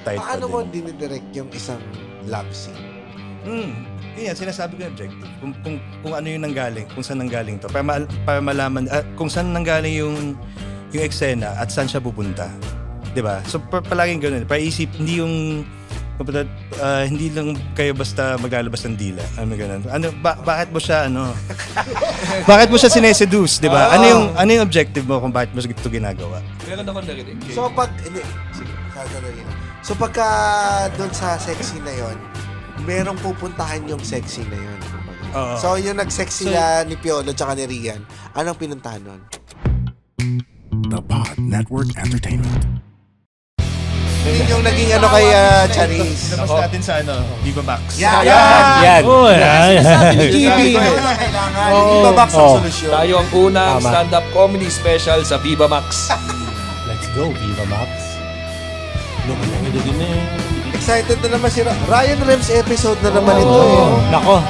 title. Paano mo dinidirect yung isang love scene? Yan, sinasabi ko yung objective. Kung ano yung nanggaling, kung saan nanggaling to. Para malaman, kung saan nanggaling yung eksena at saan siya pupunta. Diba? So, palaging ganun. Para isip, hindi yung, hindi lang kayo basta maglalabas ng dila. Ganun. Bakit mo siya, bakit mo siya sineseduce, diba? Ano yung objective mo kung bakit mo ito ginagawa? Meron ako narinig. So, So, pagka doon sa sexy na yon, merong pupuntahan yung sexy na yun. So, yung nag-sexy na ni Piolo tsaka ni Rian, anong pinuntahan nun? The Pod Network Entertainment. Yun yung naging kay Charis. Labas natin sa Viva Max. Yan! Viva Max ang solusyon. Tayo ang unang stand-up comedy special sa Viva Max. Let's go, Viva Max. Excited na naman si Ryan Rems episode na naman ito. Nako.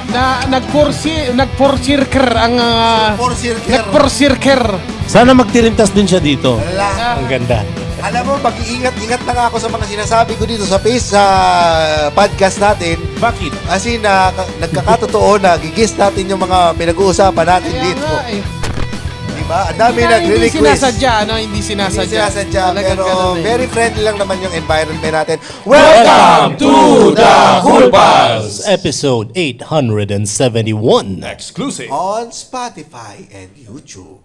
Nag-four-cirker ang... Nag-four-cirker. Sana magtirintas din siya dito. Ang ganda. Alam mo, mag-iingat-ingat lang ako sa mga sinasabi ko dito sa podcast natin. Bakit? As in, nagkakatotoo na gigis natin yung mga pinag-uusapan natin dito. Diba? Ang dami nagre-request. Hindi sinasadya. Pero very friendly lang naman yung environment natin. Welcome to the Cool Pals! Episode 871. Exclusive. On Spotify and YouTube.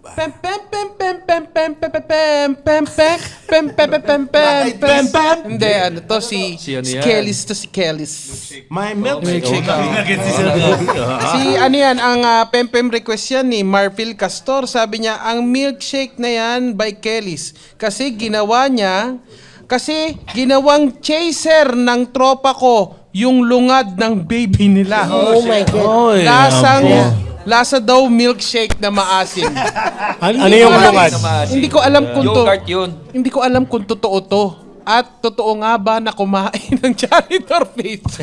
Hindi, si Kellis to si Kellis. My milkshake. Ang pempem request yan ni Marfil Castor. Sabi niya, ang milkshake na yan by Kellis. Kasi ginawang chaser ng tropa ko yung lungad ng baby nila. Oh my God. Lasa daw milkshake na maasim. Ano yung lungad? Hindi ko alam kung Yogurt yun. Hindi ko alam kung totoo to. At totoo nga ba na kumain ng janitor face?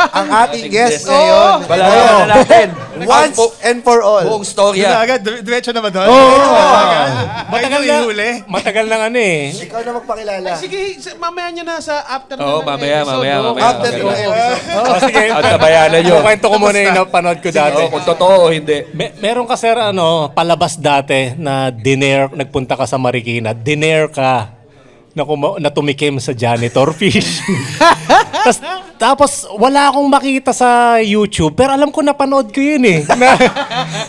Ang ating guest ngayon. Balayan na natin. Once and for all. Buong storya. Agad, diretso na ba doon? Matagal lang Ikaw na magpakilala. Sige, mamaya nyo na sa after mamaya. After the episode. Sige. At tabayanan nyo. Kwento ko muna yung napanood ko dati. Kung totoo o hindi. Meron ka sir, palabas dati na nagpunta ka sa Marikina. Diner ka na tumikim sa janitor fish. Tapos wala akong makita sa YouTube, pero alam ko napanood ko yun na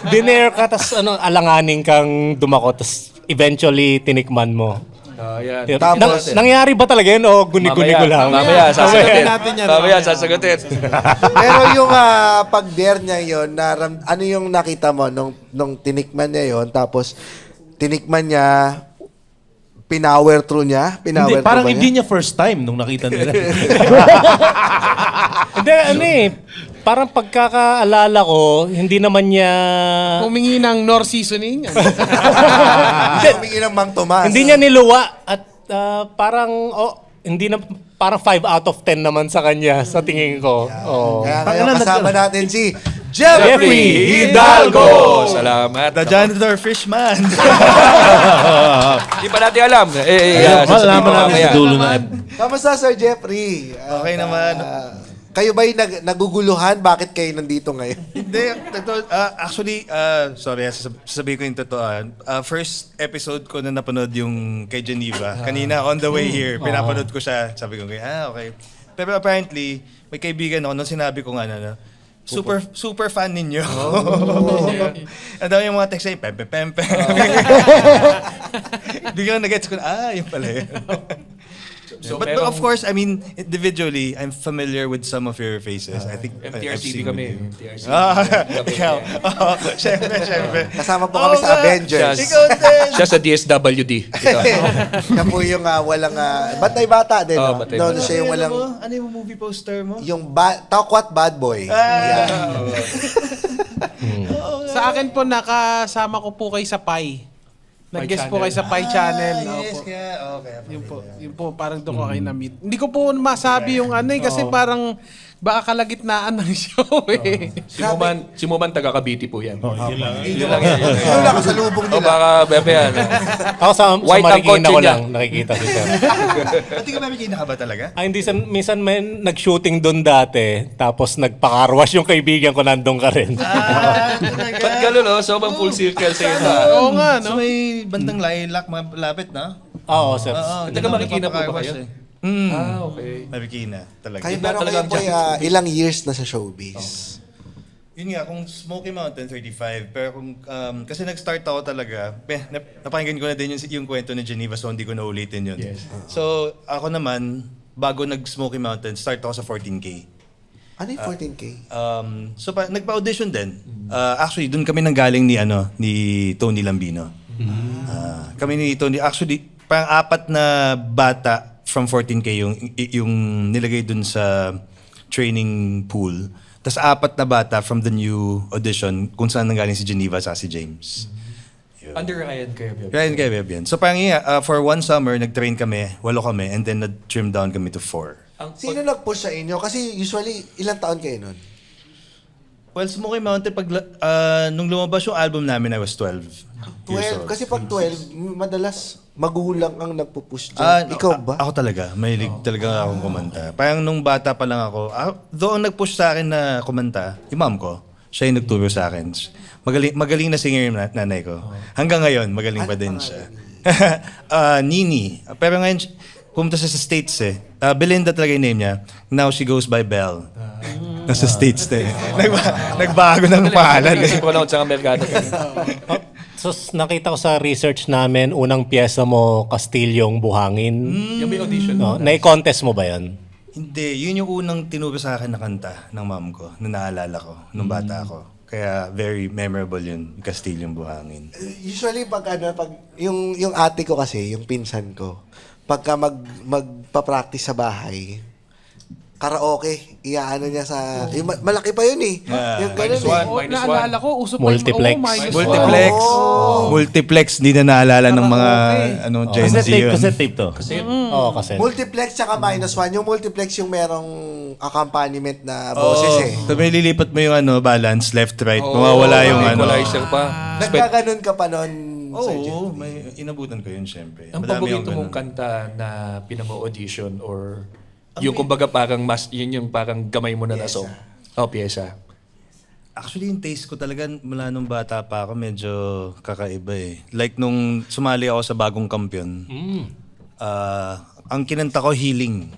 diner ka, tapos alanganin kang dumako, tapos eventually tinikman mo. Yan. Tapos, Nangyari ba talaga yun o guni-guni ko lang? Mamaya, sasagutin. pero yung pag-dare niya yun, ano yung nakita mo nung tinikman niya yun, tapos tinikman niya, pinower through niya? Parang hindi niya first time nung nakita nila. Hindi, parang pagkakaalala ko, hindi naman niya... Humingi ng nor seasoning. Humingi ng Mang Tomas. Hindi niya niluwa at parang... hindi na... Parang 5 out of 10 naman sa kanya, sa tingin ko. Kaya kasama natin si Jeffrey Hidalgo! Salamat. The janitor fishman. Hindi pa natin alam. Malaman namin sa dulo na. Kamusta, Sir Jeffrey? Okay naman. Kayo ba'y naguguluhan? Bakit kayo nandito ngayon? Hindi. Actually, sorry, sasabihin ko yung totoo. First episode ko na napanood yung kay Geneva. Kanina, on the way here, pinapanood ko siya. Sabi ko, okay. Pero apparently, may kaibigan ako nung sinabi ko super fan ninyo. Ang dami yung mga text sa'yo, pempe. Biglang nag-gets ko yun pala yun. But of course, I mean, individually, I'm familiar with some of your faces. I think MTRCB kami. Siyempre. Kasama po kami sa Avengers. Siya sa DSWD. Siya po yung walang... Batay bata din. Batay bata. Siya yung walang... Ano yung movie poster mo? Yung Takwat Bad Boy. Sa akin po, nakasama ko po kayo sa Pi. Nag-guest po kayo sa Pi Channel. Yes, okay. Yun po, parang doon ko kayo na-meet. Hindi ko po masabi yung kasi parang baka kalagitnaan ng show eh. Si Muman taga Cavite po yan. Yun lang. Yun lang yan. Yung nakasalubong O nila. baka bebe yan. Ako sa White ang Marikina kotse ko niya. lang nakikita si Sir. Pati ka ba ka ba talaga? Hindi, minsan may nag-shooting doon dati, tapos nagpakarwash yung kaibigan ko, nandun ka rin. Ba't gano'n, no? So, bang full circle sa'yo na? Oo nga, So no? may bandang Lilac, malapit na? Oo, Sir. Taga Marikina po ba kayo? Okay. Marikina, talaga. Kayo Iba meron talaga kayo ang boy, ilang years na sa showbiz? Yun nga, kung Smoky Mountain, 35. Pero kung, kasi nag-start ako talaga, napakinggan ko na din yung kwento ni Geneva, so hindi ko na ulitin yun. So, ako naman, bago nag-Smoky Mountain, start ako sa 14K. Ano yung 14K? So, nagpa-audition din. Actually, doon kami nanggaling ni Tony Lambino. Kami ni Tony, actually, parang 4 na bata from 14K yung nilagay dun sa training pool. Tapos 4 na bata from the new audition kung saan nanggaling si Geneva sa si James. Under Ryan kayo, bebe. Ryan kay Bebian. So parang for one summer, nag-train kami, 8 kami, and then nag-trim down kami to 4. Sino nag-push sa inyo? Kasi usually, ilang taon kayo nun? Well, Smoky Mountain, nung lumabas yung album namin, I was 12 years 12. old. Kasi pag 12, madalas magulang ang nagpo-push dyan. Ikaw ba? Ako talaga. Mahilig talaga akong kumanta. Parang nung bata pa lang ako, though ang nag-push sa akin na kumanta, yung mom ko, siya yung nagturo sa akin. Magaling na singer yung nanay ko. Hanggang ngayon, magaling pa din siya. Nini. Pero ngayon, pumunta siya sa States eh. Belinda talaga yung name niya. Now she goes by Belle. Nasa States na eh. Nagbago ng pangalan eh. Isip ko lang sa Amerikano. So, nakita ko sa research namin, unang piyesa mo, Kastilyong Buhangin. Yung may audition. No? Nai-contest mo ba yan? Hindi, yun yung unang tinuro sa akin na kanta ng mom ko, na naalala ko, nung bata ako. Kaya very memorable yun, Kastilyong Buhangin. Usually, pag yung ate ko kasi, yung pinsan ko, pagka magpa-practice sa bahay, karaoke, iaano niya sa... Yung malaki pa yun eh. Yung ganun -1, Oo, -1. naalala ko, uso pa Multiplex. Multiplex. Multiplex, di na naalala ng mga Gen Z yun. Cassette tape to. Oo, kasi. Multiplex tsaka -1. Yung multiplex yung merong accompaniment na boses eh. So may lilipat mo yung balance, left, right. Mawawala yung Equalizer pa. Nagkaganon ka pa noon. Oo, may inabutan ko yun syempre. Ang Madami paborito yung mong ganun. kanta na pinamo-audition or yung kumbaga parang yun yung parang gamay mo na na song. Pyesa. Actually, yung taste ko talaga mula nung bata pa ako medyo kakaiba eh. Like nung sumali ako sa Bagong Kampiyon, ang kinanta ko, Healing.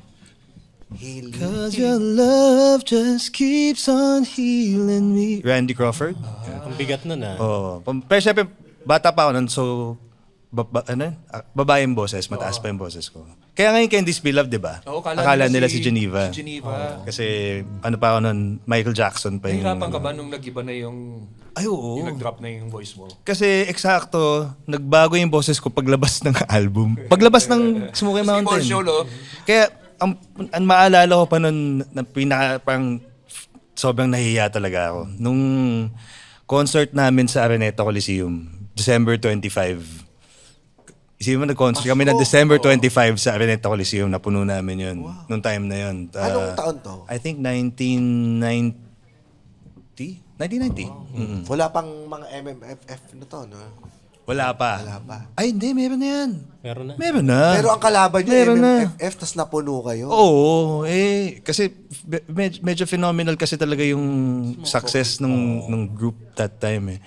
Healing. Cause your love just keeps on healing me. Randy Crawford? Ang bigat nun ah. Oo. Pero syempre, bata pa ako nun, so babae yung boses, mataas pa yung boses ko. Kaya ngayon Candice Be Loved, di ba? Oo, Akala nila si Geneva. Si Geneva. Kasi ano pa ako nun, Michael Jackson pa yung... Nahirapan ka ba nung nag-iba na yung... Ay, oo. Yung nag-drop na yung voice mo? Kasi eksakto, nagbago yung boses ko paglabas ng album. Paglabas ng Smoky Mountain. Show, no? Kaya, ang maalala ko pa nun, na parang sobrang nahihiya talaga ako. Nung concert namin sa Araneta Coliseum, December 25. Isipin mo, nag-concert kami na December 25 sa Araneta Coliseum. Napuno namin yun. Nung time na yun. Anong taon to? I think 1990. 1990. Wala pang mga MMFF na to, no? Wala pa. Wala pa. Ay, hindi. Meron na yan. Meron na. Meron na. Pero ang kalaban nyo, Meron na. MMFF, tas napuno kayo. Oo. Kasi medyo phenomenal kasi talaga yung success ng group that time eh.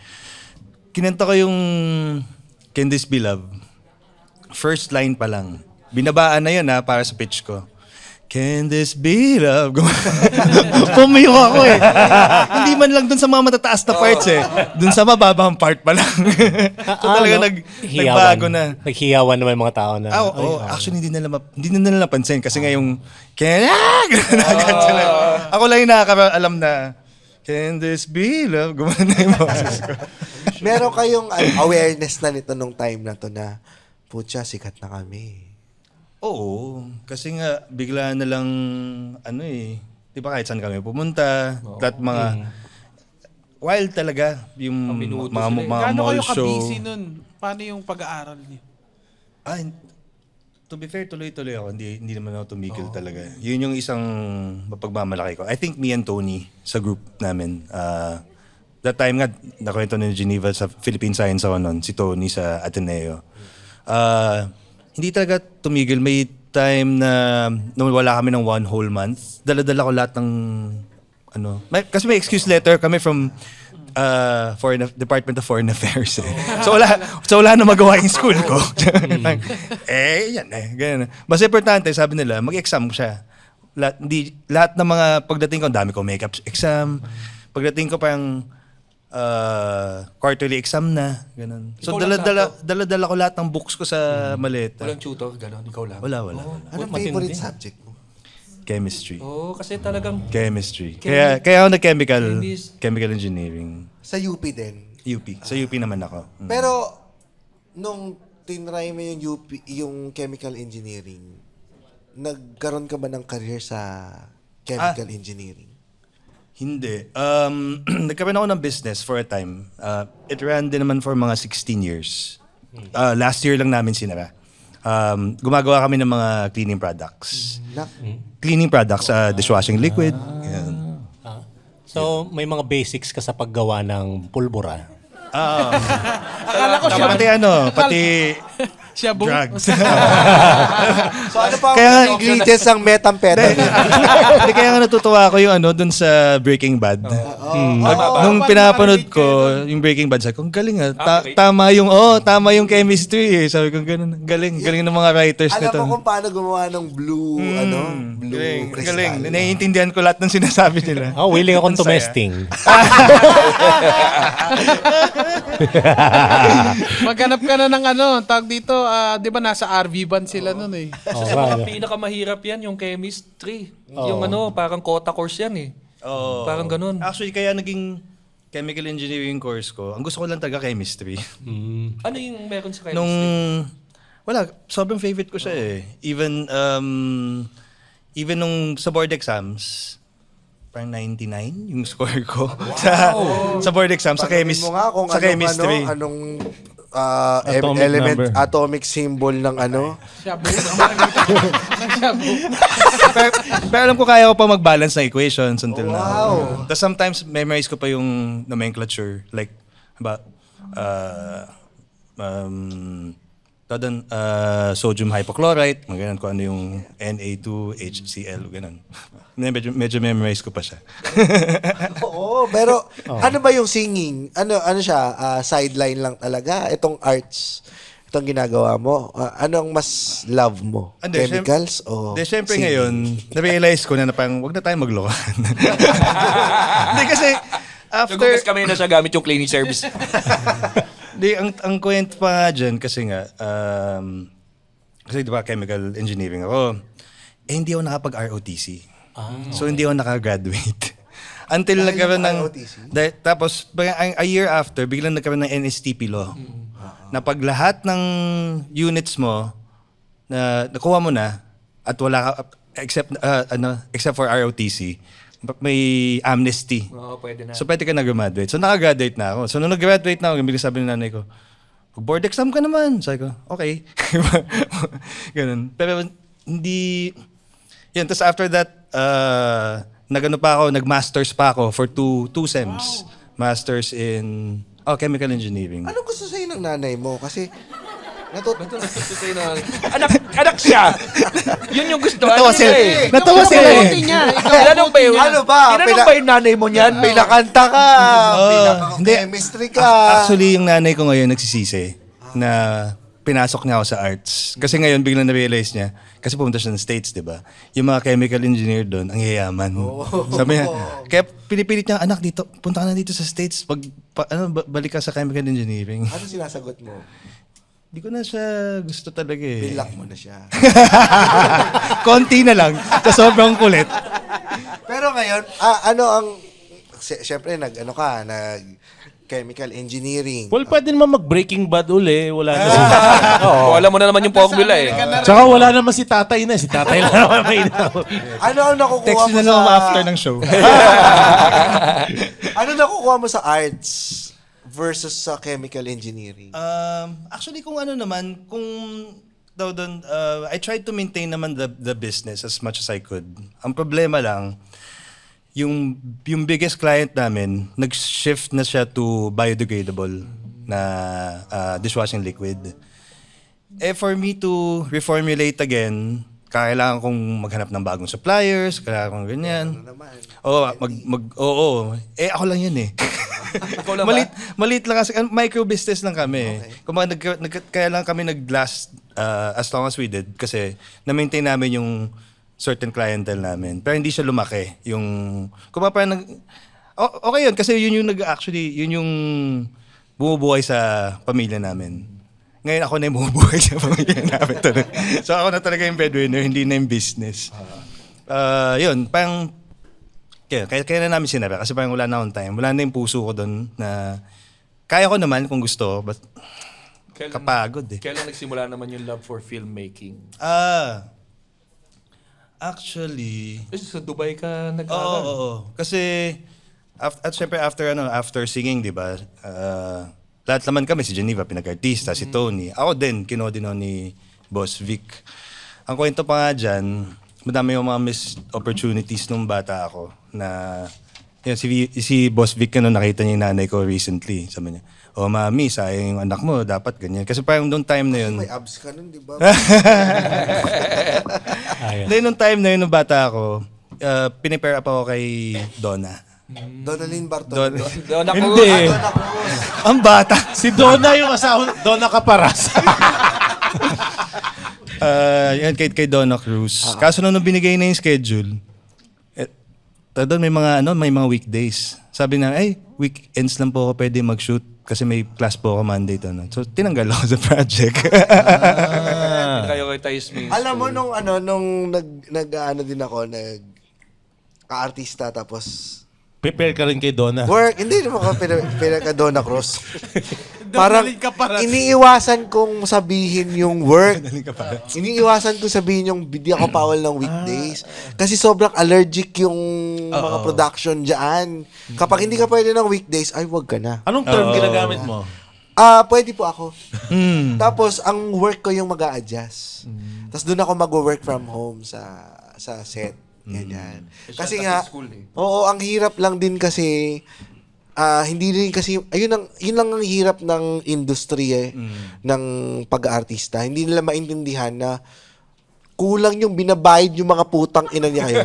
Kinanta ko yung Candice Be Loved. First line pa lang. Binabaan na yun para sa pitch ko. Can this be love? Pumiyo ako eh. Hindi man lang dun sa mga matataas na parts eh. Dun sa mababang part pa lang. So talaga nagbago na. Naghiyawan naman yung mga tao na. Actually hindi nila napansin kasi ngayong ako lang yung nakakaalam na can this be love? Gumana na yung boses ko. Meron kayong awareness na nito nung time na to na putya, sikat na kami. Oo. Kasi nga, bigla na lang, di ba kahit saan kami pumunta, that mga, wild talaga, yung mga Gaano kayo mall show. ka-busy nun? Paano yung pag-aaral niyo? to be fair, tuloy-tuloy ako. Hindi naman ako tumigil talaga. Yun yung isang mapagmamalaki ko. I think me and Tony sa group namin, that time nga, nakwento ni Geneva sa Philippine Science ako noon, si Tony sa Ateneo. Hindi talaga tumigil. May time na nung wala kami ng 1 whole month, dala-dala ko lahat ng kasi may excuse letter kami from Department of Foreign Affairs. So wala na magawa yung school ko. Yan ganyan. Basta importante, sabi nila, mag-exam siya. Lahat ng mga pagdating ko, dami ko makeup exam. Pagdating ko parang quarterly exam na, ganun. So dala-dala ko lahat ng books ko sa maleta. Walang tutor, gano'n, ikaw lang. Wala. Anong favorite subject mo? Chemistry. Kasi talagang Chemistry. Kaya ako chemical engineering. Sa UP din. UP. Sa UP naman ako. Pero, nung tinry mo yung UP, yung chemical engineering, nagkaroon ka ba ng career sa chemical engineering? Hindi. Nagkaroon ako ng business for a time. It ran din naman for mga 16 years. Last year lang namin sinara. Gumagawa kami ng mga cleaning products. Cleaning products, dishwashing liquid. Yan. So, may mga basics ka sa paggawa ng pulbura. Akala ko siya. Pati Shabu. drugs. So ano pa ang ingredients ng methamphetamine? Hindi, kaya nga natutuwa ako yung dun sa Breaking Bad. Nung pinapanood ko yung Breaking Bad, sabi ko, galing tama yung chemistry. Sabi ko, ganun, galing ng mga writers nito. Alam mo kung paano gumawa ng blue crystal. Galing. Naiintindihan ko lahat ng sinasabi nila. Willing akong tumesting. Maghanap ka na ng tawag dito, di ba nasa RV band sila nun eh. Sa mga pinakamahirap yan, yung chemistry. Yung parang quota course yan eh. Parang ganun. Actually, kaya naging chemical engineering course ko, ang gusto ko lang talaga chemistry. Ano yung meron sa chemistry? Sobrang favorite ko siya eh. Even nung sa board exams, parang 99 yung score ko sa board exam sa chemistry. Anong Atomic element, number. atomic symbol ng Shabu. Shabu. pero alam ko kaya ko pa mag-balance ng equations until now. Wow. Tapos sometimes memorize ko pa yung nomenclature like sodium hypochlorite, ganun, kung ano yung Na2HCl, ganun. Medyo memorize ko pa siya. Oo, pero ano ba yung singing? Ano siya? Sideline lang talaga? Itong arts, itong ginagawa mo? Anong mas love mo? Chemicals o Siyempre singing? ngayon, na-realize ko na parang wag na tayo maglokohan. Hindi kasi after... Nagugas kami na siya gamit yung cleaning service. Di, ang kwento pa nga dyan, kasi di ba chemical engineering ako, hindi ako nakapag-ROTC. So hindi ako nakagraduate. Until nagkaroon ng... Tapos, a year after, biglang nagkaroon ng NSTP law. Na pag lahat ng units mo, na nakuha mo na, at wala ka, except for ROTC, may amnesty. Pwede na. So pwede ka na-graduate. So nakagraduate na ako. So nung nag-graduate na ako, biglang sabi ng nanay ko, board exam ka naman. Sabi ko, okay. Ganun. Pero hindi... Yan, tapos after that, nag-masters pa ako for two sems. Wow. Masters in chemical engineering. Anong gusto sa'yo ng nanay mo? Kasi Anak siya. Yun yung gusto. Natawa sila eh. Tinanong ba yun? Ano ba? Tinanong ba yung nanay mo niyan? Pinakanta ka, chemistry ka. Actually, yung nanay ko ngayon nagsisisi na pinasok niya ako sa arts. Kasi ngayon, biglang na-realize niya, kasi pumunta siya ng States, di ba? Yung mga chemical engineer doon, ang yayaman. Sabi niya, kaya pinipilit niya, anak, dito, punta ka na dito sa States, balik ka sa chemical engineering. Ano sinasagot mo? Hindi ko na siya gusto talaga eh. Bilak mo na siya. Konti na lang, sa sobrang kulit. Pero ngayon, ano ang... Siyempre, chemical engineering. Well, pwede naman mag-Breaking Bad uli. Wala na Alam mo na naman yung formula eh. Tsaka wala naman si tatay na. Si tatay lang naman may Ano ang nakukuha Text mo na lang after ng show. Ano nakukuha mo sa arts versus sa chemical engineering? Actually, kung ano naman, kung daw doon, I tried to maintain naman the business as much as I could. Ang problema lang, yung biggest client namin, nag-shift na siya to biodegradable na dishwashing liquid. For me to reformulate again, kailangan kong maghanap ng bagong suppliers, kailangan kong ganyan. Oo. Ako lang yun eh. Ikaw lang ba? Maliit lang kasi, micro business lang kami. Kung kaya lang kami nag-last as long as we did kasi na-maintain namin yung certain clientele namin. Pero hindi siya lumaki. Okay yun kasi yun yung bumubuhay sa pamilya namin. Ngayon ako na yung bumubuhay sa pamilya namin. So ako na talaga yung breadwinner, hindi na yung business. Yun, parang kaya na namin sinabi kasi parang wala na akong time. Wala na yung puso ko doon na kaya ko naman kung gusto, but kapagod eh. Kailan nagsimula naman yung love for filmmaking? Actually, Sa Dubai ka nag-aaral? Oo. Kasi syempre after singing, 'di ba? Lahat naman kami, si Geneva pinag-artista, si Tony. Ako din, kinodino ni Boss Vic. Ang kwento pa nga diyan, madami yung mga missed opportunities nung bata ako na yun, si Boss Vic nakita niya yung nanay ko recently. Sabi niya, mami, sayang yung anak mo, dapat ganyan. Kasi parang noong time na yun... May abs ka nun, di ba? Nung time na yun, nung bata ako, pinipair up ako kay Donna. Donalyn Bartolo. Hindi. Ang bata. Si Donna yung asawa. Donna Caparas. Yan kay Donna Cruz. Kaso nung binigay na yung schedule, doon may mga weekdays. Sabi na, weekends lang po ako pwede mag-shoot kasi may class po ako Monday to. So tinanggal ako sa project. Prioritize mo. Alam mo nung din ako, ka-artista tapos Prepare ka rin kay Donna. work, hindi naman ako ka Donna Cruz. Parang iniiwasan kong sabihin yung work. Iniiwasan kong sabihin yung hindi ako bawal ng weekdays. Kasi sobrang allergic yung mga production dyan. Kapag hindi ka pwede ng weekdays, ay wag ka na. Anong term ginagamit mo? Pwede po ako. Tapos, ang work ko yung mag-a-adjust. Tapos doon ako mag-work from home sa set. Ganyan. Kasi nga, oo, ang hirap lang din kasi, hindi rin kasi, yun lang ang hirap ng industry ng pag-aartista. Hindi nila maintindihan na kulang yung binabayad yung mga putang ina niya kayo.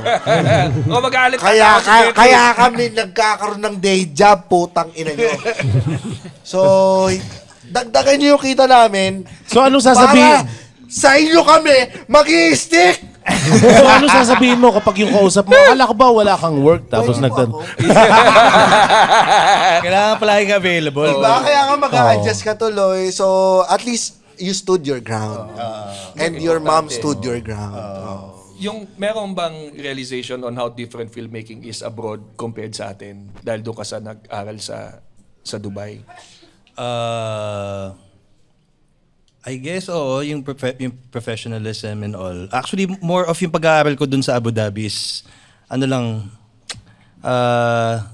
Mag-aalit Kaya kami nagkakaroon ng day job, putang ina niyo. So, dagdagan niyo yung kita namin. So anong sasabihin? Para sa inyo kami, mag-i-stick! So ano sasabihin mo kapag yung kausap mo, akala ko ba wala kang work tapos Kailangan palagi available. Diba? Kaya nga mag-a-adjust ka tuloy. So, at least you stood your ground. And your mom stood your ground. Yung meron bang realization on how different filmmaking is abroad compared sa atin dahil doon ka sa nag-aral sa Dubai? I guess, yung professionalism and all. Actually, more of yung pag-aaral ko dun sa Abu Dhabi is,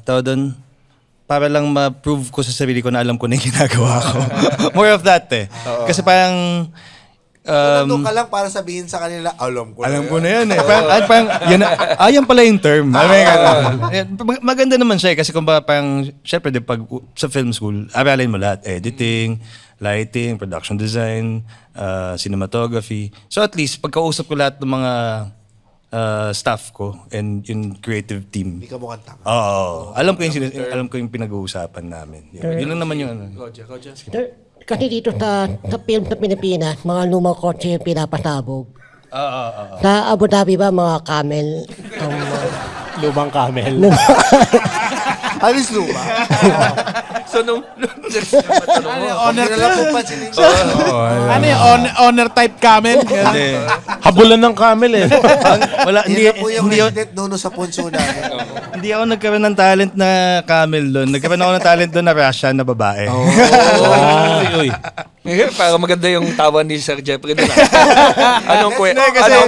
tawag dun, para lang ma-prove ko sa sarili ko na alam ko na yung ginagawa ko. More of that Kasi parang, Nandun ka lang para sabihin sa kanila, alam ko na yan Parang, yan pala yung term. Maganda naman siya kasi kung parang, syempre, pag sa film school, aralin mo lahat. Editing, lighting, production design, cinematography. So at least, pagkausap ko lahat ng mga staff ko and yung creative team. Hindi ka mukhang tanga. Oo. Alam ko yung pinag-uusapan namin. Yun lang naman yung Roger. Kasi dito sa film sa Pilipinas, mga lumang kotse yung pinapasabog. Sa Abu Dhabi ba, mga camel? Lumang camel. Alis luma. So, nung honor Ano yung honor type camel? Habulan ng camel Hindi po yung resident nuno sa punso namin. Hindi ako nagkaroon ng talent na camel doon. Nagkaroon ako ng talent doon na Russian na babae. Para maganda yung tawa ni Sir Jeffrey doon.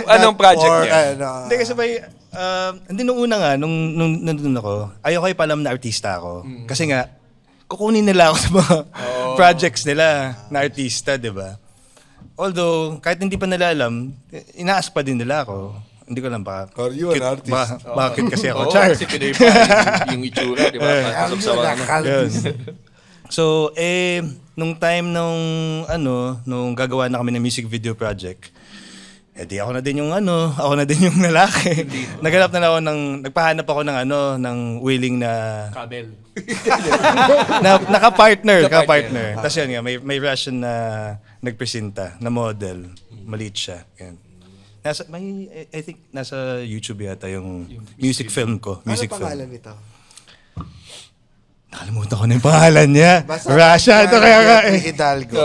Anong project niya? Hindi kasi hindi nung una nga, nung nandun ako, ayoko ipalam na artista ako. Kasi nga, kukunin nila ako sa mga projects nila na artista, di ba? Although, kahit hindi pa nila alam, inaas pa din nila ako. Hindi ko alam baka. Are you an artist? Bakit kasi ako? Oo, Char. kasi Pinoy pa yung itsura, di ba? Pasok sa mga Yun. So, nung time nung gagawa na kami ng music video project, di ako na din yung lalaki. Nagpahanap ako ng willing na Camel. naka-partner. Tapos yun nga, may Russian na nagpresenta, na model. Maliit siya. Yan. I think nasa YouTube yata yung music film ko. Ano Music pangalan film. nito? Nakalimutan ko na yung pangalan niya. Basta Russia, ito kaya nga Jeffrey Hidalgo.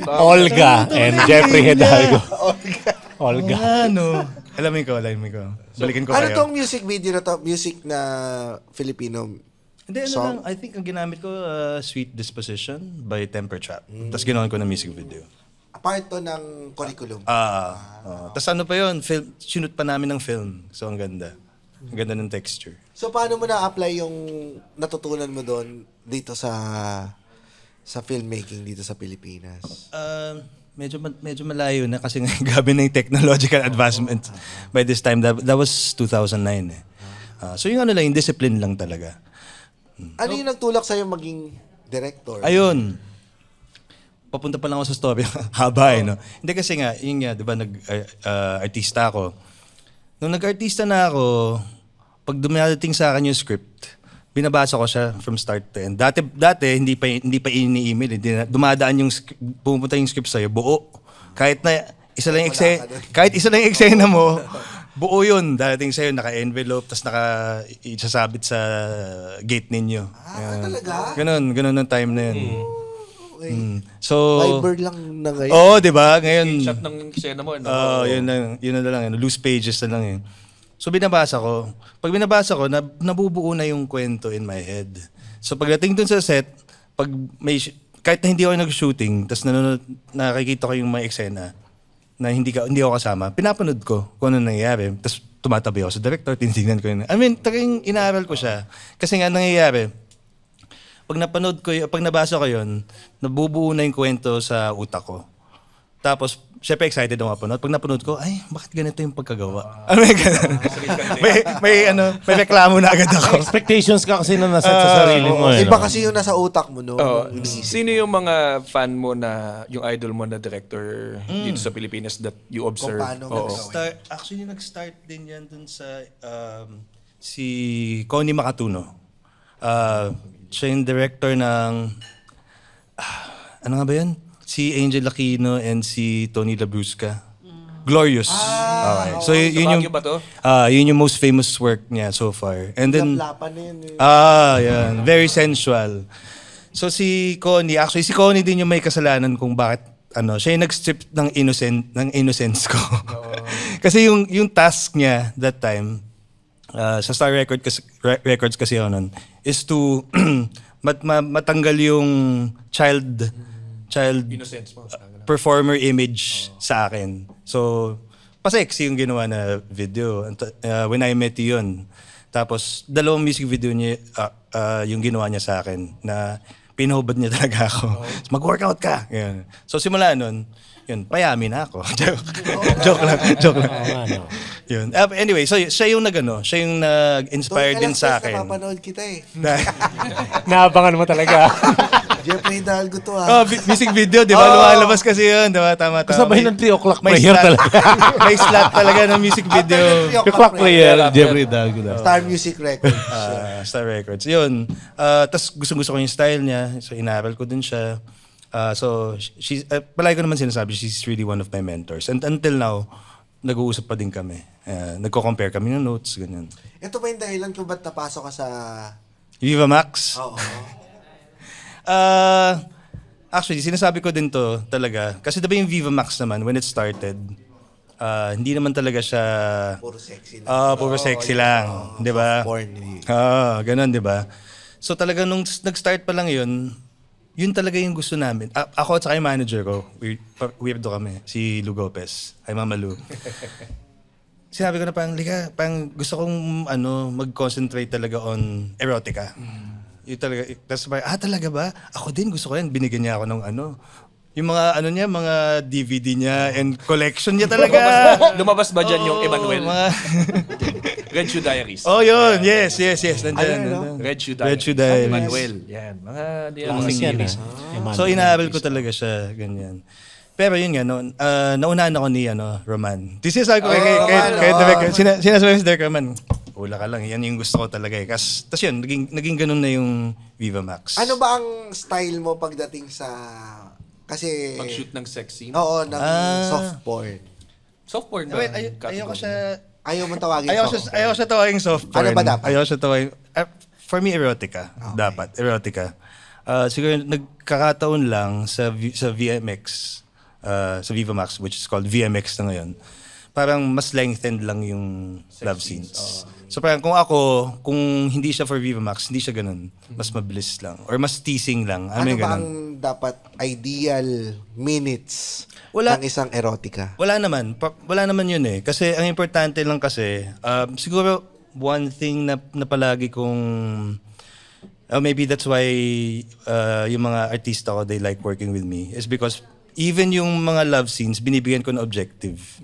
Olga and Jeffrey Hidalgo. Olga. Alamin ko. Balikin ko Ano kayo. tong music video na to? Music na Filipino Hindi, song? I think ang ginamit ko, Sweet Disposition by Temper Trap. Tapos ginawan ko ng music video. Part to ng curriculum. Tapos ano pa yun, sinut pa namin ng film. So ang ganda. Ang ganda ng texture. So paano mo na-apply yung natutunan mo doon dito sa filmmaking dito sa Pilipinas? Medyo malayo na kasi gabi na yung technological advancement. By this time, that was 2009 eh. So yung yung discipline lang talaga. Ano yung nagtulak sa'yo maging director? Ayun. Papunta pa lang ako sa story. Haba no? Hindi kasi nga, yun nga, di ba, artista ako. Nung nag-artista na ako, pag dumadating sa akin yung script, binabasa ko siya from start to end. Dati hindi pa ini-email. Dumadaan pumunta yung script sa'yo, buo. Kahit isa lang yung eksena mo, buo yun. Dadating sa'yo, naka-envelope, tapos isasabit sa gate ninyo. Talaga? Ganun ang time na yun. Okay. So, Viber lang na ngayon. Oo, di ba? Ngayon, Shot ng eksena mo. yun na lang. Loose pages na lang yun. So binabasa ko. Pag binabasa ko, nabubuo na yung kwento in my head. So pagdating dun sa set, kahit na hindi ako nag-shooting, tapos nakikita ko yung mga eksena na hindi ako kasama, pinapanood ko kung ano nangyayari. Tapos tumatabi ako sa director, tinitignan ko yun. Talagang inaaral ko siya. Kasi nga nangyayari, pag nabasa ko yun, nabubuo na yung kwento sa utak ko. Tapos, syempre excited ako mapanood. Pag napanood ko, ay, bakit ganito yung pagkagawa? May reklamo na agad ako. Expectations ka kasi na naset sa sarili mo. Iba kasi yung nasa utak mo, no? Sino yung mga fan mo na, yung idol mo na director dito sa Pilipinas that you observe? Kung paano Actually, nag-start din yan dun sa si Connie Makatuno. Siya yung director ng ano nga ba yan? Si Angel Aquino and si Tony Labrusca. Glorious. Okay. So yun yung ba to? yun yung most famous work niya so far. And then Laplapan na yun. yan. Very sensual. So si Connie din yung may kasalanan kung bakit siya yung nag-strip ng innocence ko. Kasi yung task niya that time sa Star Records kasi yun nun, is to matanggal yung child Innocence mo. performer image sa akin. So, pa-sexy yung ginawa na video. When I Met You yun. Tapos, 2 music video niya, yung ginawa niya sa akin na pinahubad niya talaga ako. Mag-workout ka! Yan. So, simula nun, yun, payami na ako. Joke lang. Yun. Anyway, so siya yung nag-inspire din sa akin. Napapanood kita eh. Naabangan mo talaga. Jeffrey Hidalgo to Music video, di ba? Lumalabas kasi yun, di ba? Tama. Kasabay ng 3 o'clock May prayer slot. talaga. May slot talaga ng music video. 3 o'clock prayer, Jeffrey Hidalgo. Star Music Records. Star Records. Yun. Tapos gusto ko yung style niya. So inaral ko din siya. So palagi ko naman sinasabi, she's really one of my mentors. And until now, nag-uusap pa din kami. Nagko-compare kami ng notes, ganyan. Ito ba yung dahilan kung ba't napasok ka sa... Viva Max? Oo. Actually, sinasabi ko din to talaga. Kasi diba yung Viva Max naman, when it started, hindi naman talaga siya... Puro sexy lang. Puro sexy lang. Di ba? Ganun, di ba? So talaga nung nag-start pa lang yun talaga yung gusto namin. Ako at saka yung manager ko, weirdo kami, si Lou Gopez. Ay, Mama Lou. Sinabi ko na parang gusto kong mag-concentrate talaga on erotica. Yung talaga, tapos talaga ba? Ako din gusto ko yan. Binigyan niya ako ng Yung mga ano niya, mga DVD niya and collection niya talaga. Lumabas ba dyan yung Emmanuel? Mga... Red Shoe Diaries. Oh, yun. Yes. Nandyan. Ano, Red Shoe Diaries. Red Shoe Diaries. Emmanuel. Yan. Mga Classic yan, series. So, inaaral ko talaga siya. Ganyan. Pero yun nga, naunahan ako ni Roman. This is ako kay Derek. Sinasabi si Derek Roman, hula ka lang. Yan yung gusto ko talaga eh. Tapos yun, naging ganun na yung Viva Max. Ano ba ang style mo pagdating sa... Kasi... Pag-shoot ng sex scene. Oo, ng soft porn. Soft porn ba? Wait, ayoko siya... Ayaw mo tawagin soft porn. Ayaw siya tawagin soft porn. Ano ba dapat? Ayaw siya tawagin... for me, erotica. Okay. Dapat. Erotica. Siguro, nagkakataon lang sa VMX, sa Viva Max, which is called VMX na ngayon. Parang mas lengthened lang yung love scenes. So parang kung hindi siya for Viva Max, hindi siya ganun. Mas mabilis lang. Or mas teasing lang. Ano ba ganun. ang dapat ideal minutes Wala. ng isang erotica? Wala naman. Wala naman yun eh. Kasi ang importante lang kasi, siguro one thing na palagi kong, maybe that's why yung mga artista ko, they like working with me, is because even yung mga love scenes, binibigyan ko ng objective.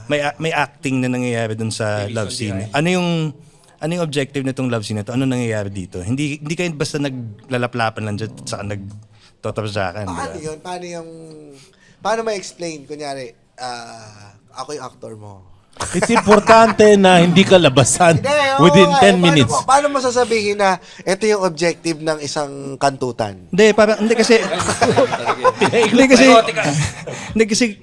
May acting na nangyayari dun sa love scene. Ano yung objective nitong love scene na to? Ano nangyayari dito? Hindi kayo basta naglalaplapan lang dyan at saka nagtotap sa akin. Paano diba? yun? Paano ma-explain? Kunyari, ako yung actor mo. It's importante na hindi ka labasan within 10 minutes. Paano mo sasabihin na ito yung objective ng isang kantutan? Hindi kasi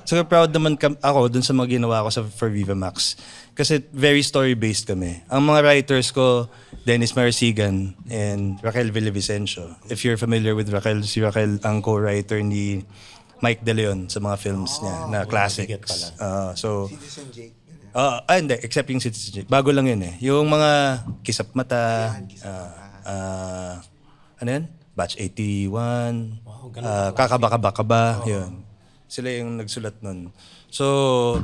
so proud naman ako dun sa mga ginawa ko for Viva Max. Kasi very story-based kami. Ang mga writers ko, Dennis Marasigan and Raquel Villavicencio. If you're familiar with Raquel, si Raquel ang co-writer ni Mike De Leon sa mga films niya na classics. Citizen Jake. Hindi. Except yung Citizen Jake. Bago lang yun eh. Yung mga Kisap Mata, ano yun? Batch 81, Kakabaka-Baka, yun. Sila yung nagsulat nun. So,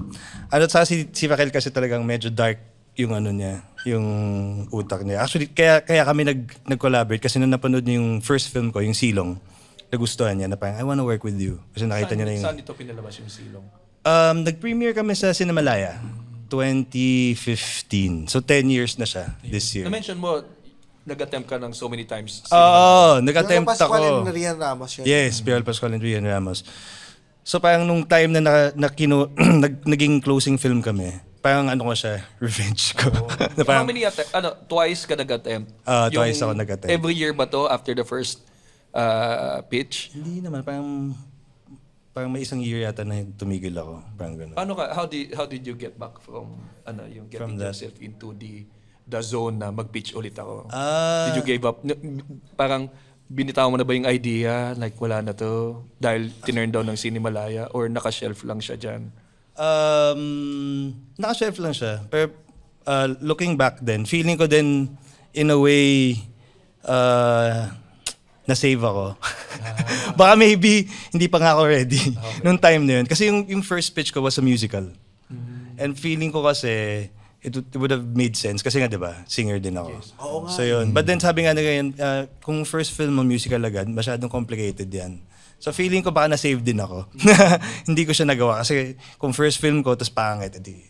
si Raquel kasi talagang medyo dark yung ano niya, yung utak niya. Actually, kaya kami nag-collaborate kasi nung napanood niya yung first film ko, yung Silong, nagustuhan niya na parang, I wanna work with you. Kasi nakita niya na yung... Saan dito pinalabas yung Silong? Nag-premiere kami sa Cinemalaya, 2015. So, 10 years na siya this year. Na-mention mo, nag-attempt ka ng so many times. Oo, nag-attempt Pascual ako. and Rian Ramos yun. Yes, Piolo Pascual and Rian Ramos. So parang nung time na naging closing film kami, parang ano ko siya, revenge ko. Na How parang, many twice ka nag-attempt? Twice ako nag-attempt. Every year ba to after the first pitch? Hindi naman, parang may isang year yata na tumigil ako. Parang gano'n. How did you get back from yung From getting that? yourself into the zone na mag-pitch ulit ako? Ah. Did you give up? Parang binitaw mo na ba yung idea? Like wala na to? Dahil tinurn down ng Cinemalaya? Or naka-shelf lang siya dyan? Naka-shelf lang siya. Pero looking back then, feeling ko din in a way na-save ako. Baka maybe hindi pa nga ako ready nung time na yun. Kasi yung first pitch ko was a musical. And feeling ko kasi it would have made sense kasi nga 'di ba, singer din ako. Yes. So yun. But then sabi nga ngayon, kung first film mo musical agad, masyadong complicated 'yan. So feeling ko baka na-save din ako. Hindi ko siya nagawa kasi kung first film ko tapos pangit, edi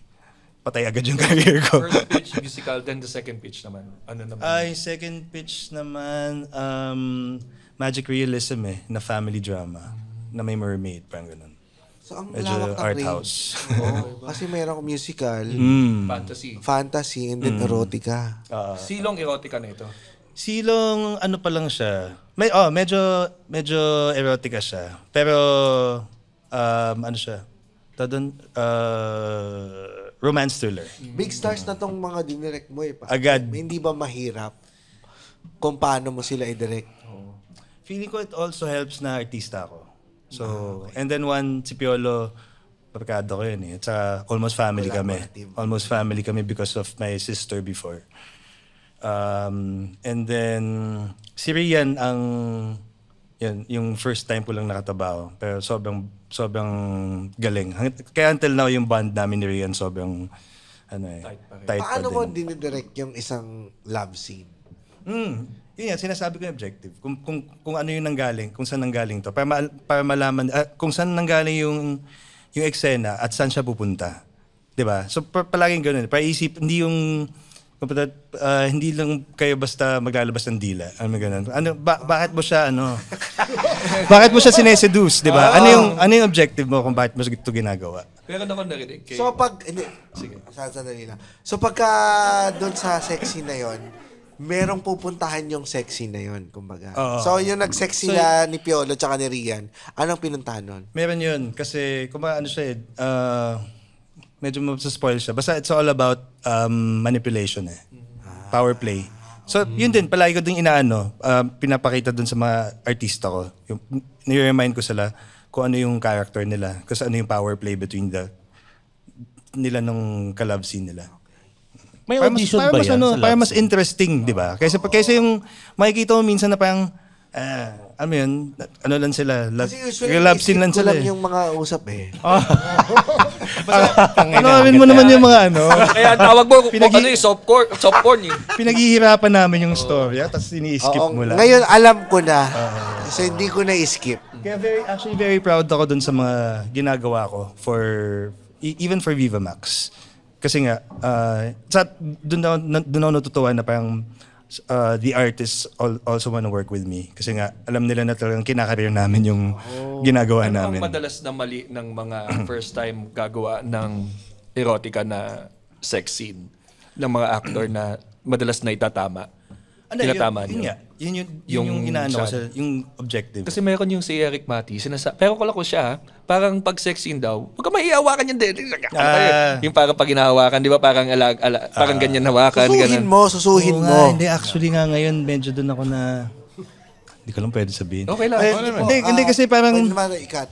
patay agad yung career ko. First pitch musical, then the second pitch naman. Ano naman? Yung second pitch naman, Magic Realism na family drama na may mermaid, parang ganun. So, ang Medyo lawak ng art range. house. Oo, kasi mayroon akong musical, fantasy, and then erotica. Silong erotica na ito. Silong, ano pa lang siya. Medyo erotica siya. Pero, ano siya? Romance thriller. Big stars na tong mga dinirect mo eh. Agad. Hindi ba mahirap kung paano mo sila i-direct? Feeling ko it also helps na artista ako. So, and then si Piolo, barkada ko yun eh. At saka almost family kami. Almost family kami because of my sister before. And then, si Rian yung first time ko lang nakatabaho. Pero sobrang galing. Kaya until now, yung band namin ni Rian sobrang tight pa din. Paano mo dinidirect yung isang love scene? Yun yan, sinasabi ko yung objective. Kung ano yung nanggaling, kung saan nanggaling to. Para malaman, kung saan nanggaling yung eksena at saan siya pupunta. Diba? So palaging ganun. Para isip, hindi yung, hindi lang kayo basta maglalabas ng dila. Bakit mo siya, bakit mo siya sineseduce, diba? Ano yung objective mo kung bakit mo ito ginagawa? Pero ako narinig. So sige, sandali lang. So pagka doon sa sexy na yon, merong pupuntahan yung sexy na yon, kumbaga. So yung nag-sexy na ni Piolo tsaka ni Rian, anong pinuntahan nun? Meron yun. Kasi kung siya medyo spoil siya. Basta it's all about manipulation Power play. So yun din, palagi ko din pinapakita dun sa mga artista ko. Nire-remind ko sila kung ano yung character nila. Kasi ano yung power play between nila nung ka-love scene nila. May audition ba yan? Para mas interesting, di ba? Kaysa yung makikita mo minsan na parang, lang sila, Kasi usually, love scene lang sila. Yung mga usap Panoorin mo naman yung mga Kaya tawag mo, soft porn Pinaghihirapan namin yung story, tapos ini-skip mo lang. Ngayon, alam ko na. So, hindi ko na-skip. Kaya very proud ako dun sa mga ginagawa ko even for Viva Max. Kasi nga, doon ako natutuwa na parang the artists also wanna work with me. Kasi nga, alam nila na talagang kinakareer namin yung ginagawa namin. Ang madalas na mali ng mga first time gagawa ng erotica na sex scene ng mga actor na madalas na itatama? Tinatama niyo? Yun yung inaano ko sa yung objective. Kasi meron yung si Eric Mati, pero ko lang ko siya, parang pag sex scene daw, huwag ka maihawakan yan din. Yung parang pag hinahawakan, di ba parang parang ganyan hawakan. Susuhin mo. Hindi, actually nga ngayon, medyo doon ako na, hindi ko lang pwede sabihin. Okay lang. Hindi kasi parang, Pwede naman ikat.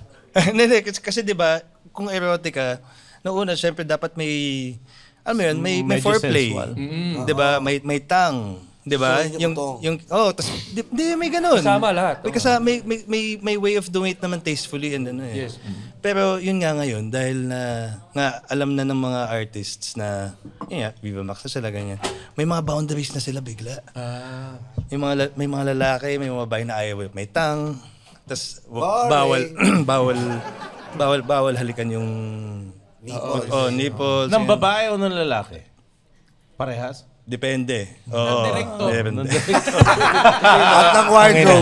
hindi, kasi di ba, kung erotica, noong una, syempre dapat may foreplay. Di ba? May tongue. 'Di ba? Tas may ganoon. Kasama lahat. May way of doing it naman tastefully and Yes. Pero yun nga ngayon dahil nga alam na ng mga artists na Viva Max na sila ganyan. May mga boundaries na sila bigla. May mga lalaki, may mga babae na ayaw may tang. Tas bawal halikan yung nipples. Ng babae o ng lalaki? Parehas? Depende. Meron. At ng wardrobe.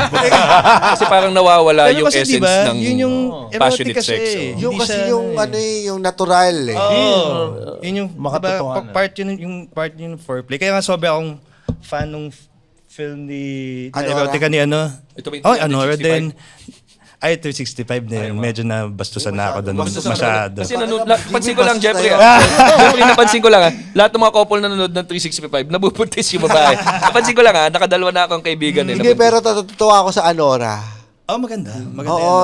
Kasi parang nawawala yung kasi essence diba, ng yun yung passionate erotic sex. kasi. Yung kasi yung natural Yun yung makatotohanan. Part yun foreplay. Kaya nga sobra akong fan ng film ni erotica ni Ito ba yung Anora 365? din. Ay, 365 din. Medyo na bastusan na ako doon. Masyado. Kasi pansin ko lang, Jeffrey. Jeffrey, napansin ko lang. Lahat ng mga couple na nanonood ng 365, nabubuntis yung babae. Napansin ko lang, nakadalawa na akong kaibigan. Hindi, pero natutuwa ako sa Anora. Maganda.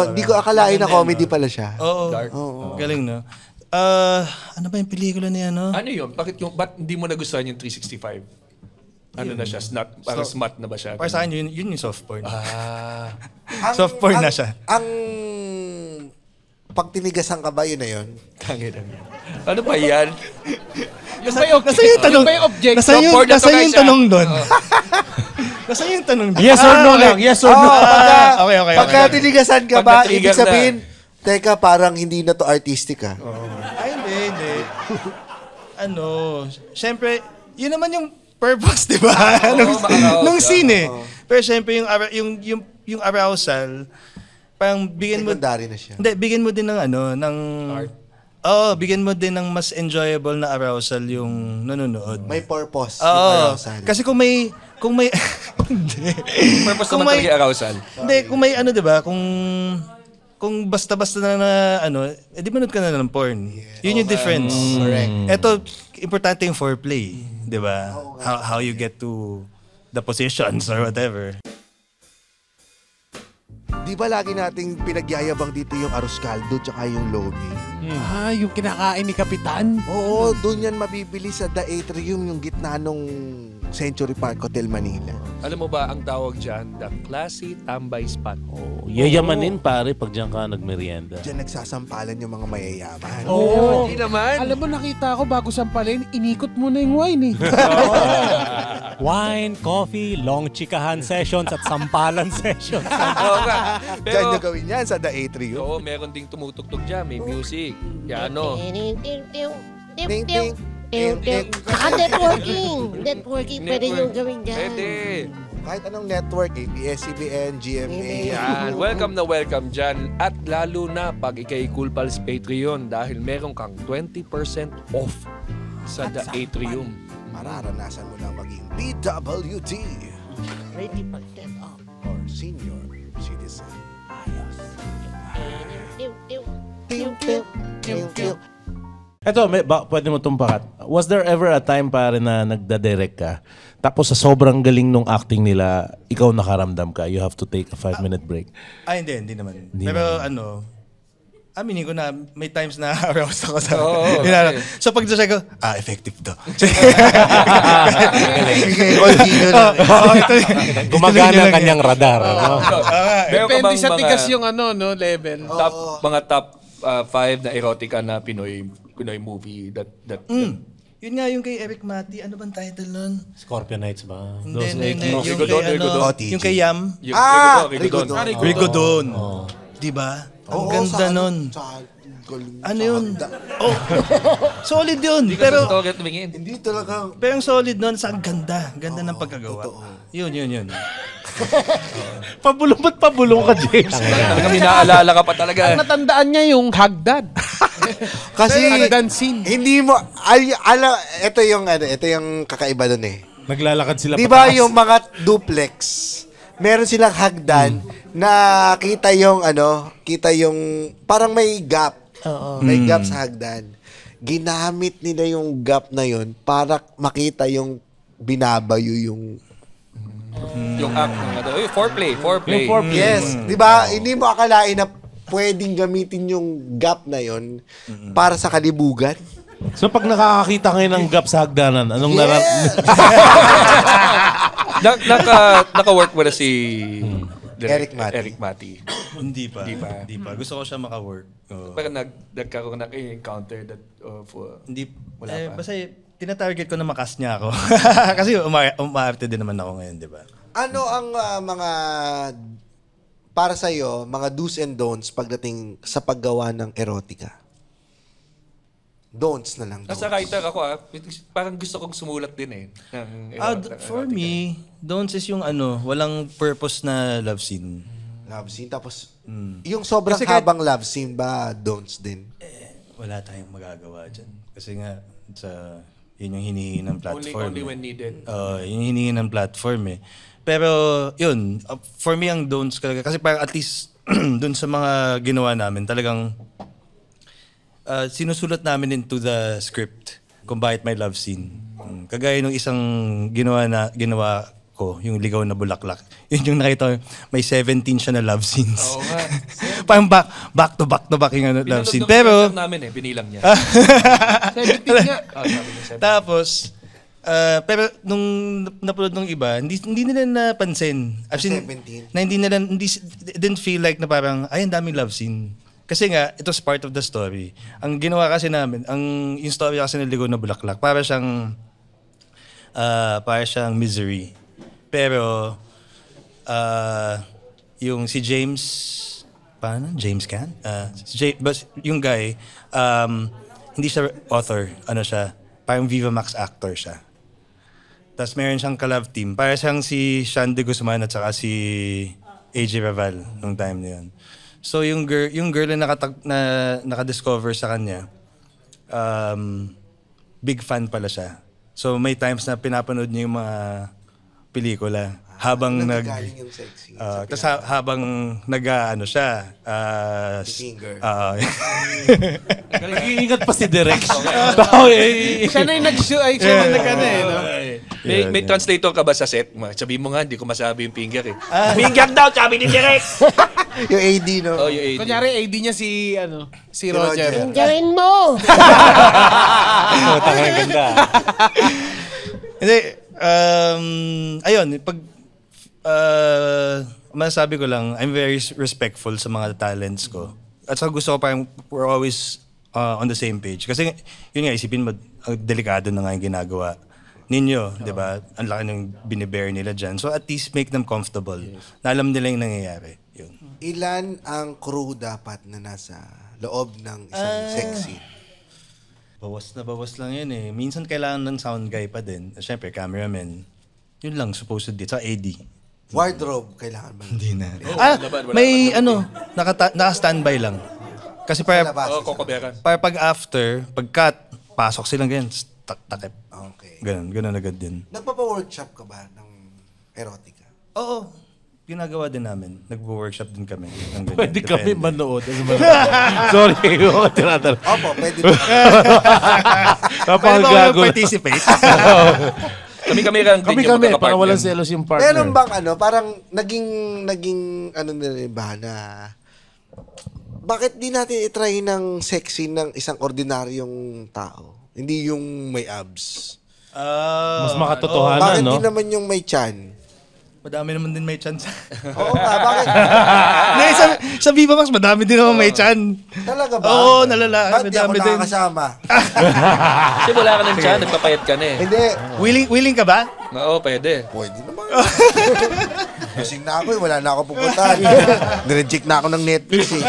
Hindi ko akalain na comedy pala siya. Oo. Galing, no? Ano ba yung pelikula niya, no? Ano yun? Ba't hindi mo nagustuhan yung 365? Ano na siya? Parang smart na ba siya? Para sa akin, yun yung soft porn. Soft porn na siya. Ang pag tinigasan ka ba, yun na yun? Ano ba yan? Nasa yung tanong. Nasa yung tanong doon. Nasa yung tanong doon. Yes or no lang? Yes or no? Okay. Pagka tinigasan ka ba, Pag ibig sabihin, teka, parang hindi na to artistic ah. Ay, hindi. Siyempre, yun naman yung purpose, di ba? Nung scene eh. Pero siyempre, yung arousal, parang bigyan mo... Secondary na siya. Hindi, bigyan mo din ng ng... Art. Bigyan mo din ng mas enjoyable na arousal yung nanonood. May purpose yung arousal. Kasi kung may hindi. Purpose naman talaga yung arousal. Hindi, kung may di ba? Kung basta-basta na di manood ka na ng porn. Yun yung difference. Correct. Ito, importante yung foreplay. Di ba? How you get to the positions or whatever. Di ba lagi nating pinagyayabang dito yung arroz caldo tsaka yung lomi? Yung kinakain ni Kapitan? Oo, doon yan mabibili sa The Atrium, yung gitna nung Century Park Hotel Manila. Alam mo ba ang tawag dyan? The Classy Tambay Spot. Oh, yayamanin pare pag diyan ka nagmerienda. Diyan nagsasampalan yung mga mayayaman. Oo. Hindi naman. Alam mo, nakita ko bago sampalin, inikot mo na yung wine eh. Wine, coffee, long chikahan sessions at sampalan sessions. Oo nga. Diyan Pero, nyo gawin yan sa The Atrium. oo, meron ding tumutugtog dyan. May music. Piano. Ting, ting. Saka networking, pwede yung gawin dyan. Pwede. Kahit anong network, ABS-CBN, GMA. Yan. Welcome na welcome dyan. At lalo na pag ikay Cool Pals Patreon dahil meron kang 20% off sa The Atrium. Mararanasan mo na maging PWD 20% off. or senior citizen. Eto, pwede mo tumpakat. Was there ever a time pare na nagda-direct ka, tapos sa sobrang galing nung acting nila, ikaw nakaramdam ka, you have to take a 5-minute break? Hindi naman. Hindi Pero naman. aminin ko na may times na aroused ako sa... Oo, Yun, okay. So pag siya ko, effective to. Gumagana ang kanyang radar. ano? Meron ka Depende bang sa mga tigas yung level. mga top 5 na erotica na Pinoy movie that Yun nga yung kay Eric Mati. Ano bang title nun? Scorpio Nights ba? Hindi, yung Rigodon, kay Rigodon. yung kay Yam. yung Rigodon. Rigodon. Diba? Ang ganda nun. Ano yun? Oh, solid yun. Pero Pero Hindi talaga. pero ang solid nun sa ganda. Ganda ng pagkagawa. Yun. Pabulong ba't pabulong ka, James? talagang hinaalala ka pa talaga. Natandaan niya yung hagdan. Kasi Hagdan scene. hindi mo ito yung kakaiba doon eh. Naglalakad sila Di ba pataas. yung mga duplex, meron silang hagdan na kita yung parang may gap. May gap sa hagdan. Ginamit nila yung gap na yun para makita yung binabayo yung Yung act ng foreplay. Yes, 'di ba? Hindi mo akalain na pwedeng gamitin yung gap na yon para sa kalibugan. So pag nakakakita kayo ng gap sa hagdanan, anong Naka-work mo na si Eric Mati. Eric Mati. Hindi pa. Gusto ko siya maka-work. Pero nagkaroon na kayo encounter that Hindi. Wala pa. Basta tina-target ko na makas niya ako. Kasi umaarte din naman ako ngayon, di ba? Ano ang mga para sa iyo, mga do's and don'ts pagdating sa paggawa ng erotica? Don'ts na lang. As a writer ako parang gusto kong sumulat din ng For me, don'ts is yung walang purpose na love scene. Love scene. Tapos, yung sobrang Kasi habang love scene ba, don'ts din? Wala tayong magagawa dyan. Kasi nga, yun yung hinihingi ng platform. Only when needed. Yun yung hinihingi ng platform eh. Pero, yun, for me ang don'ts talaga. Kasi parang at least, dun sa mga ginawa namin, talagang sinusulat namin into the script kung bakit may love scene. Kagaya nung isang ginawa ko, yung Ligaw na Bulaklak. Yun yung nakita ko, may 17 siya na love scenes. Oo nga. Parang back to back yung love scene. Pero, namin binilang niya. 17 nga. tapos, pero nung napulod ng iba, hindi nila napansin. I've seen, 17. na didn't feel like na parang, ay, ang daming love scene. Kasi nga, it was part of the story. Ang ginawa kasi namin, yung story kasi ng Ligaw na Bulaklak, para siyang Misery. Pero, yung si James, James Caan? Yung guy, hindi siya author, siya, parang Viva Max actor siya. Tapos meron siyang ka-love team. Para siyang si Sean de Guzman at saka si AJ Raval nung time na yun. So yung girl na nakadiscover sa kanya, big fan pala siya. So may times na pinapanood niya yung mga pelikula habang Nagagaling yung sexy. tapos habang siya. Finger. Nag-iingat pa si Direk. Siya na yung nag-show. Siya na no? May translator ka ba sa set? Sabi mo nga, hindi ko masabi yung finger eh. Finger daw, sabi ni Direk! Yung AD, no? Oh, yung AD. Kunyari, AD niya si Roger. Gawin mo! Tanga ng ganda. Hindi, ayun, Masasabi ko lang, I'm very respectful sa mga talents ko. At saka gusto ko parang we're always on the same page. Kasi yun nga, isipin mo, delikado na nga yung ginagawa ninyo, di ba? Ang laki ng binibear nila dyan. So at least make them comfortable. Na alam nila yung nangyayari. Yun. Ilan ang crew dapat na nasa loob ng isang sex scene? Bawas lang yun eh. Minsan kailangan ng sound guy pa din. Siyempre, cameraman. Yun lang, supposedly. Sa AD. Wardrobe, kailangan ba? Hindi na. May naka-standby lang. Kasi para Kokoberan. pag after, pag cut, pasok silang ganyan, takip. Okay. Ganun agad din. Nagpapa-workshop ka ba ng erotica? Oo. Ginagawa din namin. Nagwo-workshop din kami. Ng ganyan. Pwede kami Depende. manood. Sorry, ako tinatanong. Opo, pwede ba? Pwede ba kayo participate? Kami lang din yung Kami, magkakapartner. parang walang selos yung partner. Meron bang parang naging ano nila ba na bakit di natin itry ng sex scene ng isang ordinaryong tao? Hindi yung may abs. Mas makatotohanan, Bakit no? di naman yung may chan? Madami naman din may chance. Oo nga, bakit? sa Viva Max, madami din naman may chan. Talaga ba? Oo, nalalaki. Ba't di ako Madami din. nakakasama? Kasi wala ka ng tiyan, nagpapayat ka na eh. Hindi. Willing ka ba? Oo, pwede. Pwede naman. Kasing na ako, wala na ako pupuntahan. Nire-check na ako ng Netflix eh.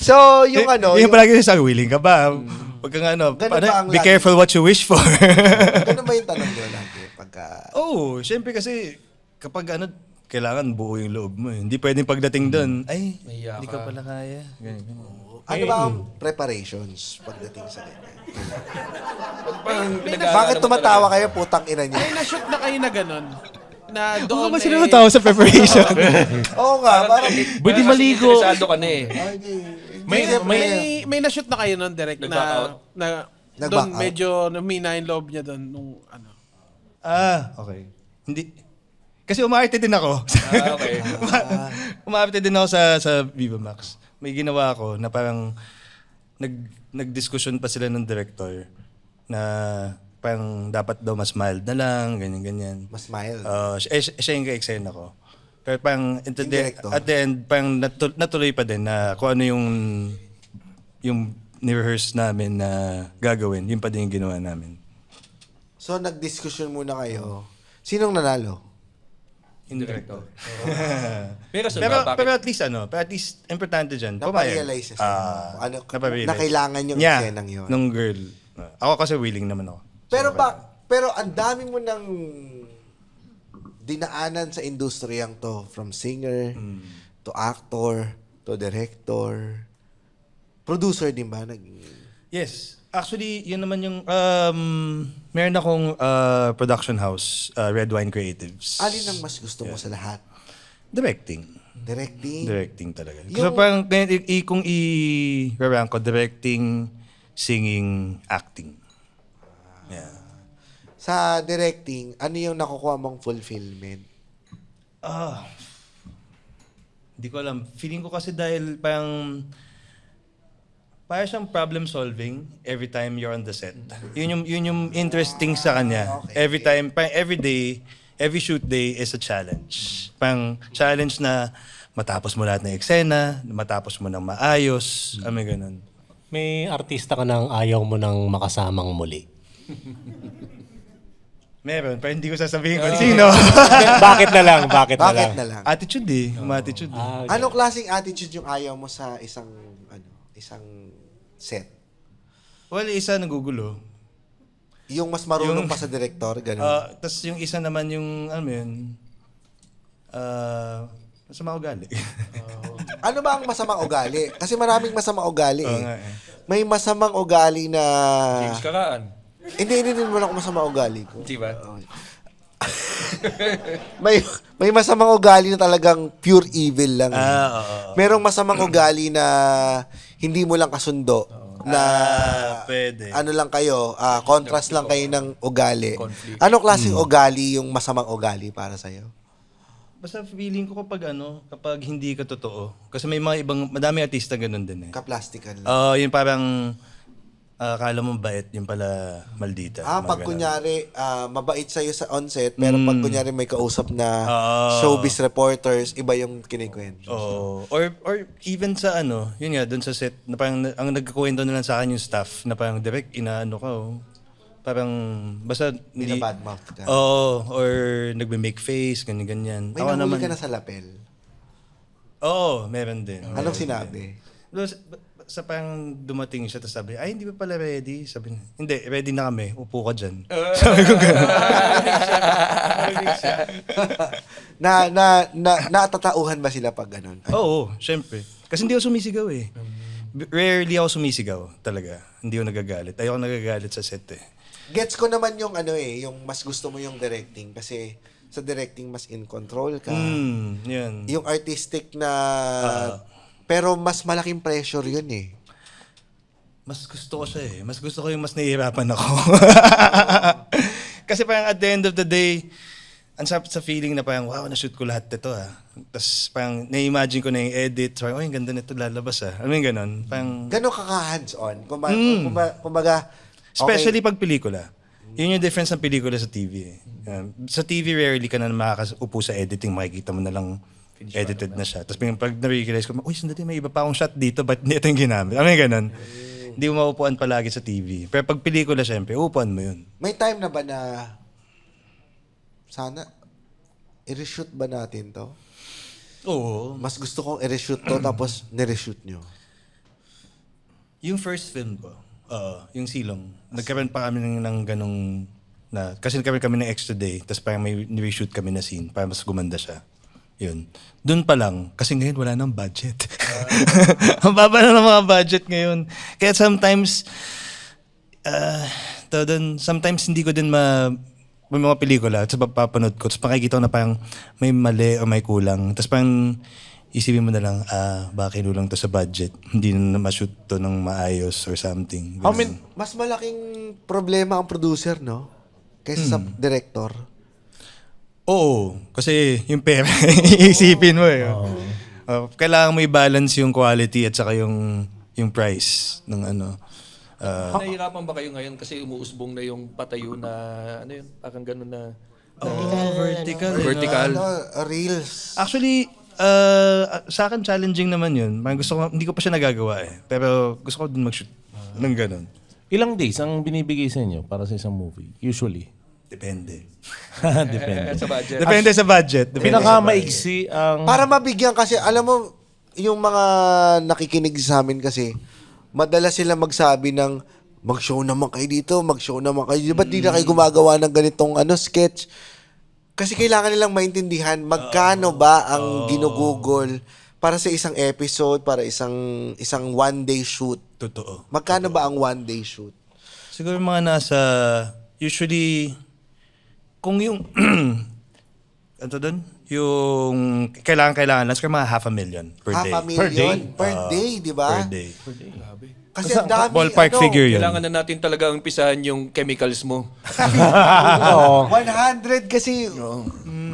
So, yung Yung palagi sabi, willing ka ba? Huwag kang Ganun ba ang be lagi? careful what you wish for. Ganun ba yung tanong nyo lagi? Pagka... Oo, syempre kasi kapag kailangan buo yung loob mo eh. Hindi pwedeng pagdating doon, ay, Mahiya hindi ka. ka pala kaya. Ganyan. Ano ba ang preparations pagdating sa ganyan? Bakit Bakit tumatawa kayo, putang ina niyo? May na-shoot na kayo na ganun. Na Oo, doon ba sila natawa sa preparation? Oo nga, parang... Pwede maligo. Interesado ka na eh. May na-shoot na kayo nun, direct, Nag-back out? na Nag-back doon out? medyo namina yung loob niya doon nung ano. Okay. Hindi. Kasi umarte din ako. Okay. Umarte din ako sa Viva Max. May ginawa ako na parang nagdiskusyon pa sila ng director na parang dapat daw mas mild na lang, ganyan-ganyan. Mas mild. Siya yung ka-eksena ko. Pero parang Director. at the end, parang natuloy pa din na kung ano yung ni-rehearse namin na gagawin, yun pa din yung ginawa namin. So, nag-discussion muna kayo. Sinong nanalo? Yung director. Pero Pero at least importante dyan. Naparealize siya naparealize. na kailangan yung Yeah, eksenang yun. nung girl. Ako kasi willing naman ako. Pero ang dami mo ng dinaanan sa industriyang to. From singer, to actor, to director. Producer din ba? Yes. Actually, yun naman yung meron akong production house, Red Wine Creatives. Alin ang mas gusto mo sa lahat? Directing. Directing? Directing talaga. So parang kung i-rank ko, directing, singing, acting. Yeah. Sa directing, ano yung nakukuha mong fulfillment? Hindi ko alam. Feeling ko kasi dahil parang siyang problem solving every time you're on the set. Yun yung interesting sa kanya. Okay. Every time, parang every day, every shoot day is a challenge. Parang challenge na matapos mo lahat ng eksena, matapos mo ng maayos, may ganun. May artista ka nang ayaw mo nang makasamang muli. Meron, pero hindi ko sasabihin kung sino. Bakit na lang? Bakit na lang? Bakit na lang? Attitude eh. Attitude eh. Anong klaseng attitude yung ayaw mo sa isang set? Well, isa nagugulo. Yung mas marunong pa sa director, ganun. Tapos yung isa naman yung, masama ugali. Ano ba ang masamang ugali? Kasi maraming masamang ugali Oo eh. nga eh. May masamang ugali na... James Karaan. Hindi naman ako masamang ugali ko. Di ba? May masamang ugali na talagang pure evil lang. Merong masamang ugali na hindi mo lang kasundo. Na pwede. ano lang kayo, contrast lang kayo ng ugali. Conflict. Anong klaseng ugali yung masamang ugali para sa'yo? Basta feeling ko kapag hindi ka totoo. Kasi may mga madami artista ganun din eh. Kaplastikan lang. Yung parang Akala mo bait, yung pala maldita. Pag kunyari, mabait sa'yo sa onset, pero pag kunyari may kausap na showbiz reporters, iba yung kinikwento. Or even sa yun nga, dun sa set, na parang ang nagkukwento na lang sa akin yung staff, na parang direct, inaano ka, parang, basta, Binabadmouth ka. or nagbe-make face, ganyan. May nahuli ka na sa lapel. Meron din. Anong sinabi? Sa parang dumating siya, tapos sabi, ay, hindi pa pala ready. Sabi niya, hindi, ready na kami. Upo ka dyan. Sabi ko gano'n. Natatauhan ba sila pag gano'n? Oo, syempre. Kasi hindi ako sumisigaw eh. Rarely ako sumisigaw talaga. Hindi ako nagagalit. Ayoko nagagalit sa set eh. Gets ko naman yung yung mas gusto mo yung directing kasi sa directing mas in control ka. Yan. Yung artistic na pero mas malaking pressure yun eh. Mas gusto ko siya eh. Mas gusto ko yung mas nahihirapan ako. Kasi parang at the end of the day, ang sarap sa feeling na parang, wow, na-shoot ko lahat ito Tapos parang na-imagine ko na yung edit. Parang, ang ganda nito lalabas Ano yung ganon? Parang, gano'n kaka-hands-on? Kumbaga, especially pag pelikula. Yun yung difference ng pelikula sa TV eh. Sa TV, rarely ka na makakaupo sa editing. Makikita mo na lang edited na siya. Tapos pag na-realize ko, uy, sandali, may iba pa akong shot dito, ba't hindi ito yung ginamit? Ano yung ganun? Hindi mo maupuan palagi sa TV. Pero pag pelikula, syempre, upuan mo yun. May time na ba na sana i-reshoot ba natin to? Oo. Mas gusto kong i-reshoot to tapos ni-reshoot nyo. Yung first film ko, yung Silong, nagkaroon pa kami ng ganong kasi nagkaroon kami ng extra day, tapos parang may ni-reshoot kami na scene para mas gumanda siya. Yun. Doon pa lang, kasi ngayon wala nang budget. Ang baba na ng mga budget ngayon. Kaya sometimes, sometimes hindi ko din may mga pelikula, tapos papanood ko, tapos makikita ko na parang may mali o may kulang. Tapos parang isipin mo na lang, baka kinulang to sa budget. Hindi na ma-shoot to ng maayos or something. Mas malaking problema ang producer, no? Kaysa sa director. Oo, kasi yung pera, iisipin mo eh. Kailangan mo i-balance yung quality at saka yung price ng Nahihirapan ba kayo ngayon kasi umuusbong na yung patayo na, parang gano'n na... Vertical. Reels. Actually, sa akin challenging naman yun. Hindi ko pa siya nagagawa eh. Pero gusto ko din mag-shoot ng ganun. Ilang days ang binibigay sa inyo para sa isang movie? Usually? Depende. Depende. Sa budget. Depende sa budget. Pinakamaigsi ang... Para mabigyan kasi, alam mo, yung mga nakikinig sa amin kasi, madalas sila magsabi ng, mag-show naman kayo dito, mag-show naman kayo. Ba't di na kayo gumagawa ng ganitong sketch? Kasi kailangan nilang maintindihan magkano ba ang ginugugol para sa isang episode, para isang one-day shoot. Totoo. Magkano ba ang one-day shoot? Siguro mga nasa, usually, kung yung, yung kailangan lang, siguro mga 500,000 per day. 500,000 per day, di ba? Per day. Kasi ang dami, Ballpark figure yun. Kailangan na natin talaga umpisahan yung chemicals mo. 100 kasi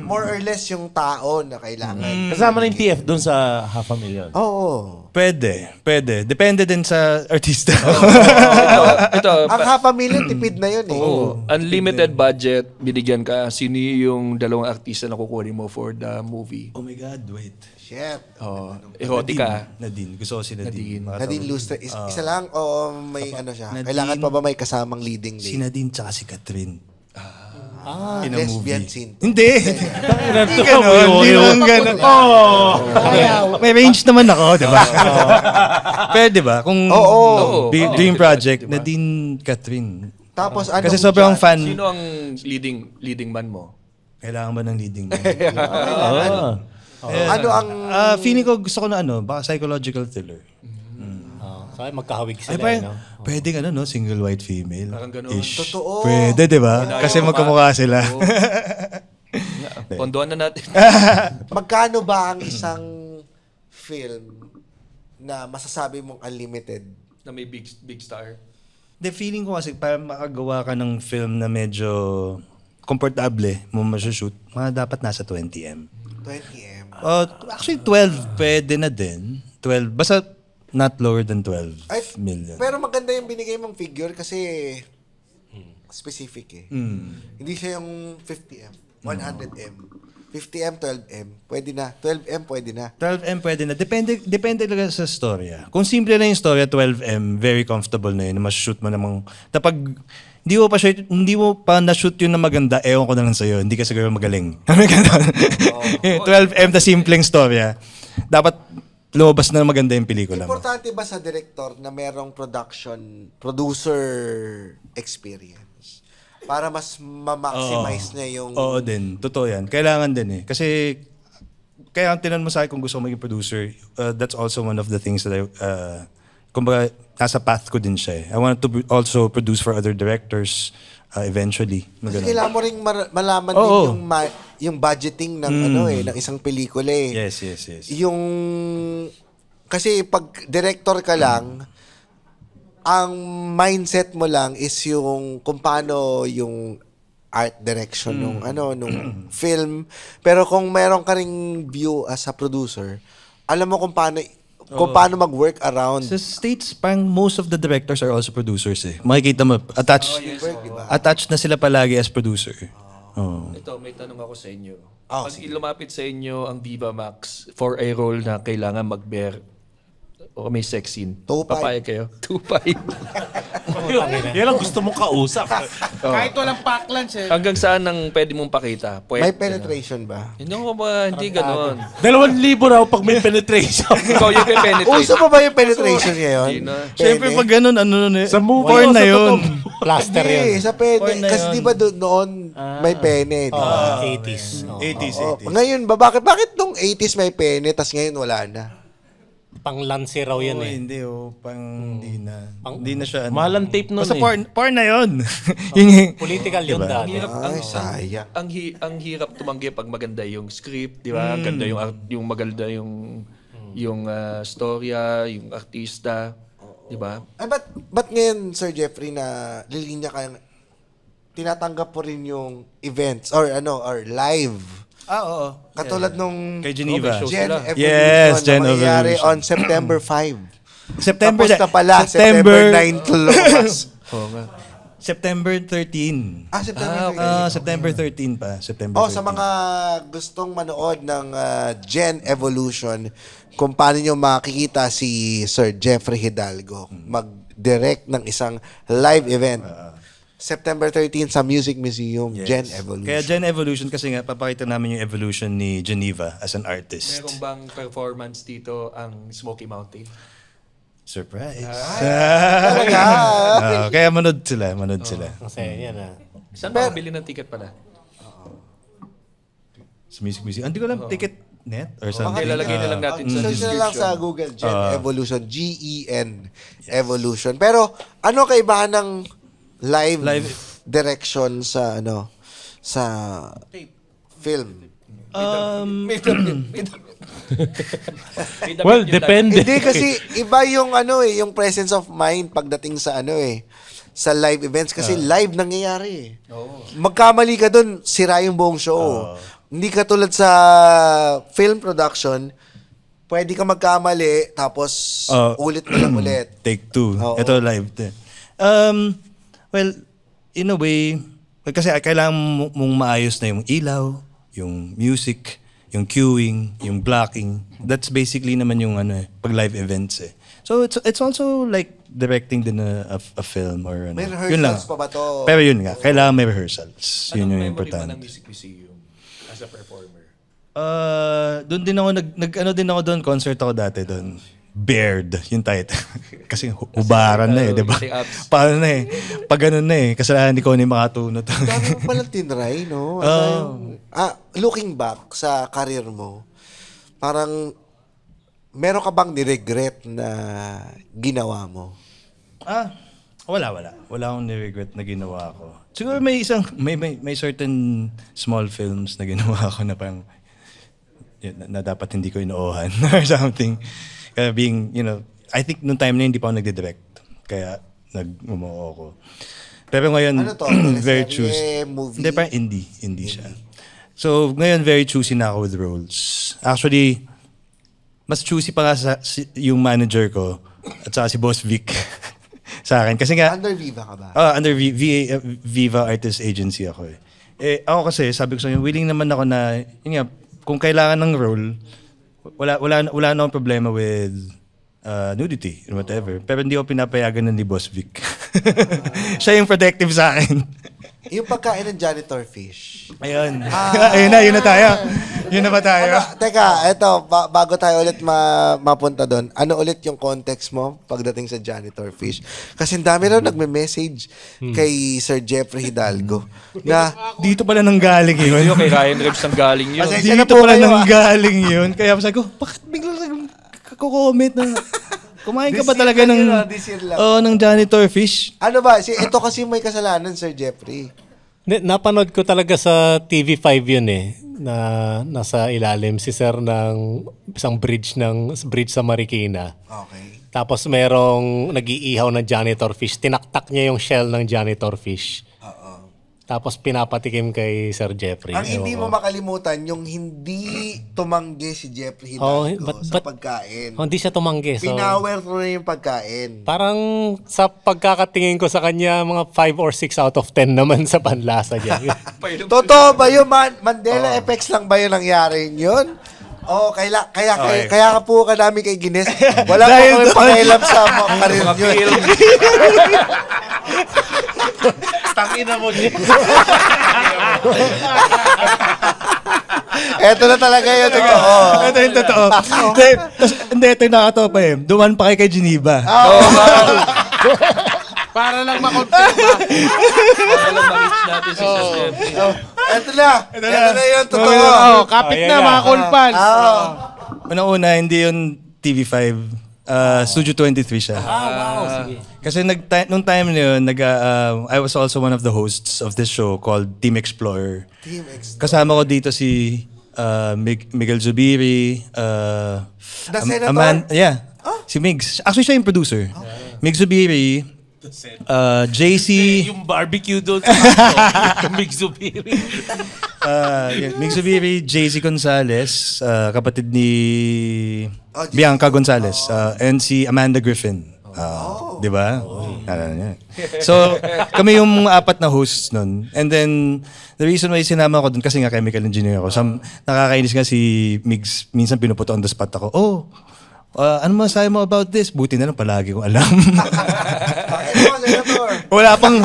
more or less yung tao na kailangan. Kasama na yung TF dun sa 500,000. Oo. Pwede. Depende din sa artista. Ito, Ang 500,000 tipid na yun eh. unlimited budget, binigyan ka. Sino yung dalawang artista na kukunin mo for the movie? Oh my God, wait. Shit. Erotica. Nadine. Gusto ko si Nadine. Nadine Lustre. Isa lang o may siya? Kailangan pa ba may kasamang leading Si lady? Nadine tsaka si Catherine. In a Lesbian movie. scene. Hindi. Hindi ganon. Hindi naman ganon. May range naman ako, di ba? Pwede ba? Kung dream project, Nadine, Catherine. Tapos ano? Kasi sobrang fan. Sino ang leading man mo? Kailangan ba ng leading man? Ano ang... Feeling ko gusto ko na baka psychological thriller. So, magkahawig Ay, sila. pwede single white female. Parang ganun. Ish. Totoo. Pwede, di ba? Kasi magkamukha sila. Pondohan na natin. Magkano ba ang isang film na masasabi mong unlimited? Na may big star. The feeling ko kasi para makagawa ka ng film na medyo komportable mo masushoot, dapat nasa 20M. 20M. Actually, 12 pwede na din. 12. Basta not lower than 12 Ay, million. Pero maganda yung binigay mong figure kasi specific eh. Hindi siya yung 50M, 100M. 50M, 12M, pwede na. 12M, pwede na. 12M pwede na. Depende talaga sa storya. Kung simple na yung storya, 12M, very comfortable na yun. Mas-shoot mo namang... Tapag hindi mo pa na-shoot yun na maganda, ewan ko na lang sa'yo. Hindi ka siguro magaling. 12M na simpleng storya. Dapat lumabas na maganda yung pelikula mo. Importante ba sa director na merong producer experience? Para mas ma-maximize niya yung... Oo din. Totoo yan. Kailangan din eh. Kasi, kaya tinan mo sa akin kung gusto ko maging producer, that's also one of the things that kumbaga, nasa path ko din siya eh. I want to also produce for other directors eventually. Kasi kailangan mo rin malaman din yung budgeting ng ng isang pelikula eh. Yes. Yung... Kasi pag director ka lang, ang mindset mo lang is yung kung paano yung art direction nung film. Pero kung meron ka ring view as a producer, alam mo kung paano mag-work around. Sa States, parang most of the directors are also producers eh. Makikita mo, attached na sila palagi as producer. Ito, may tanong ako sa inyo. Pag lumapit sa inyo ang Viva Max for a role na kailangan mag-bear o may sex scene, papayag kayo? 2.5. Yan lang gusto mong kausap. Kahit walang packlunch eh. Hanggang saan ang pwede mong pakita? May penetration ba? Hindi ganon. 2,000 raw pag may penetration. Ikaw yung penetrate. Uso pa ba yung penetration ngayon? Hindi na. Siyempre pag ganun, Sa movie porn o na sa yun. Plaster Hindi, yun. sa pene. Porn na Kasi yun. di ba noon may pene, di ba? 80s. 80s. Ngayon ba, bakit nung 80s may pene, tas ngayon wala na? Pang-lanse raw yan eh. Hindi hindi na siya. Mahal ang tape nun Basta eh. porn na yun. Yun yung- Political yun dati. Ay, sayang. Ang hirap tumanggi pag maganda yung script, di ba? Ganda yung maganda yung storya, yung artista, di ba? Ay, ba't ngayon, Sir Jeffrey, na lilinya ka, tinatanggap po rin yung events or live? oo. Katulad nung Kay Geneva. Gen sila. Evolution Yes, na Gen mangyayari Evolution. on September 5. September Tapos na pala, September 9 to lumabas. Oo nga. September 13. September 5. September 13 pa. September 13. Sa mga gustong manood ng Gen Evolution, kung paano nyo makikita si Sir Jeffrey Hidalgo mag-direct ng isang live event. September 13 sa Music Museum, Yes. Gen Evolution. Kaya Gen Evolution kasi nga papakita namin yung evolution ni Geneva as an artist. Meron bang performance dito ang Smoky Mountain? Surprise. Talaga? Kaya manood sila. Kasi yan ah. Saan makabili ng ticket pala? Sa Music Museum. Hindi ko lang ticket net or Okay, something. lalagay na lang natin sa Search na lang sa description. Google, Gen Evolution. Gen Evolution. Pero, ano kaibahan ng live direction sa sa film? Well, depende. Hindi kasi iba yung yung presence of mind pagdating sa sa live events kasi live nangyayari. Magkamali ka doon, sira yung buong show. Hindi katulad sa film production, pwede ka magkamali tapos ulit mo lang ulit. Take 2. Oo. Ito live din. Well, in a way, kasi kailangan mong maayos na yung ilaw, yung music, yung cueing, yung blocking. That's basically naman yung pag live events eh. So it's also like directing din a film or May yun lang. rehearsals pa ba to? Pero yun nga, kailangan may rehearsals. Yun yung Anong memory mo importante. ng Music Museum as a performer? Doon din ako din ako doon, concert ako dati doon. Baird, yung title. Kasi hubaran na eh, di ba? Paano na eh? Pag ganun na eh, kasalanan ni Connie Makatuno to. Dami mo palang tinry, no? Looking back sa career mo, parang meron ka bang niregret na ginawa mo? Wala. Wala akong ni-regret na ginawa ko. Siguro may certain small films na ginawa ko na parang na dapat hindi ko inoohan or something. Kaya being, I think nung time na hindi pa ako nagdi-direct. Kaya nag-umuo ako. Pero ngayon, Ano to? very Teleserye, choosy. movie? Hindi, parang indie siya. So, ngayon very choosy na ako with roles. Actually, mas choosy pa nga yung manager ko at saka si Boss Vic sa akin. Kasi nga, Under Viva ka ba? under Viva Artist Agency ako eh. Ako kasi, sabi ko sa inyo, willing naman ako na, yun nga, kung kailangan ng role, wala na akong problema with nudity or whatever. Pero hindi ko pinapayagan na ni Boss Vic. Siya yung protective sa akin. Yung pagkain ng janitor fish. Ayun. Yun na tayo. Yun na ba tayo? Teka, eto, bago tayo ulit mapunta doon, ano ulit yung context mo pagdating sa janitor fish? Kasi ang dami raw nagme-message kay Sir Jeffrey Hidalgo na Dito pala nanggaling yun. Yung kay Ryan Reeves ang galing yun. Pasensya na Dito po pala kayo, nanggaling yun. Kaya sabi ko, bakit bigla lang comment na kumain ka ba talaga ng ng janitor fish? ano ba? Ito kasi may kasalanan, Sir Jeffrey. Napanood ko talaga sa TV5 yun eh, na nasa ilalim si Sir ng isang bridge sa Marikina. Okay. Tapos merong nag-iihaw na janitor fish. Tinaktak niya yung shell ng janitor fish. Tapos pinapatikim kay Sir Jeffrey. Ang hindi mo makalimutan, yung hindi tumanggi si Jeffrey Hidalgo sa pagkain. Hindi siya tumanggi. So, Pinower through na yung pagkain. parang sa pagkakatingin ko sa kanya, mga 5 or 6 out of 10 naman sa panlasa niya. Totoo ba yun? Mandela effects lang ba yun nangyari yun? Kaya ka po ka namin kay Guinness. Wala po kami pakialam sa mga karir yun. Tangina mo niya. Eto na talaga yun. Totoo. Ito yung totoo. Hindi, ito yung nakatawa pa eh. Duman pa kay Geneva. Para lang makonfirma. Para lang ma-reach natin si Sir Jeffrey. Eto na yun. Totoo. Kapit na mga cool-pals. Unang-una, hindi yun TV5. Studio 23 siya. Sige. Kasi nung time na yun, I was also one of the hosts of this show called Team Explorer. Kasama ko dito si Miguel Zubiri, The Senator? si Migs. Actually, siya yung producer. Mig Zubiri, JC, Yung barbecue doon. Big Zubiri. Mig Zubiri, JC Gonzalez, kapatid ni Bianca Gonzalez, and si Amanda Griffin. Di ba? So, kami yung apat na hosts nun. And then, the reason why sinama ko dun, kasi nga chemical engineer ako. Nakakainis nga si Migs, minsan pinuputo on the spot ako. Ano masasabi mo about this? Buti na lang palagi ko alam. Wala pang...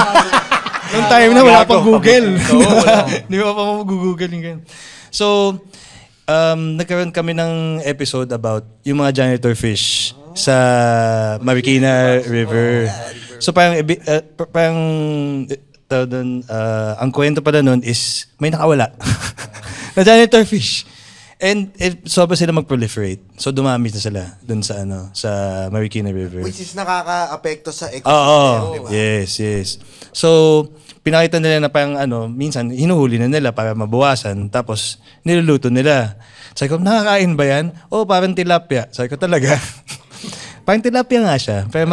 Noong time na wala pang Google. Hindi mo pa mag-google yung So, nagkaroon kami ng episode about yung mga janitor fish sa Marikina River. So parang ang kwento pala nun is may nakawala na janitor fish. And sobra sila mag-proliferate. So dumami na sila dun sa sa Marikina River. Which is nakaka-apekto sa ecosystem, di ba? Yes. So pinakita nila na parang minsan hinuhuli na nila para mabawasan, tapos niluluto nila. Sabi ko, nakakain ba yan? Parang tilapia. Sabi ko, talaga. Parang tilapia nga siya. Pero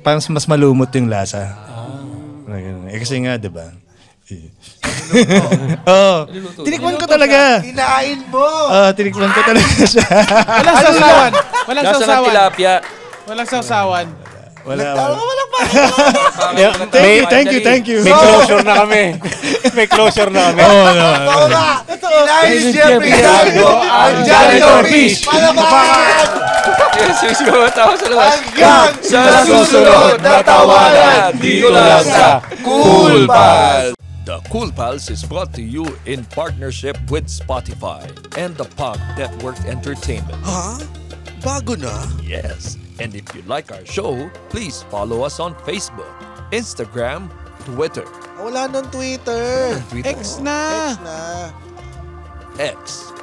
parang mas malumot yung lasa. Kasi nga, di ba? Tinikman ko talaga. Kinain mo! Tinikman ko talaga siya. Walang sausawan. Walang Nasa ng sausawan. tilapia. Walang sausawan. Wala. Thank you. May closure na kami. Kinain ni Jeffrey Hidalgo ang janitor fish! Palabakan! Yes, matawa sa labas. Hanggang Sa susunod na tawanan, dito lang sa Cool Pals. The Cool Pals is brought to you in partnership with Spotify and the Pod Network Entertainment. Bago na? Yes. And if you like our show, please follow us on Facebook, Instagram, Twitter. Wala nang Twitter. X na. X.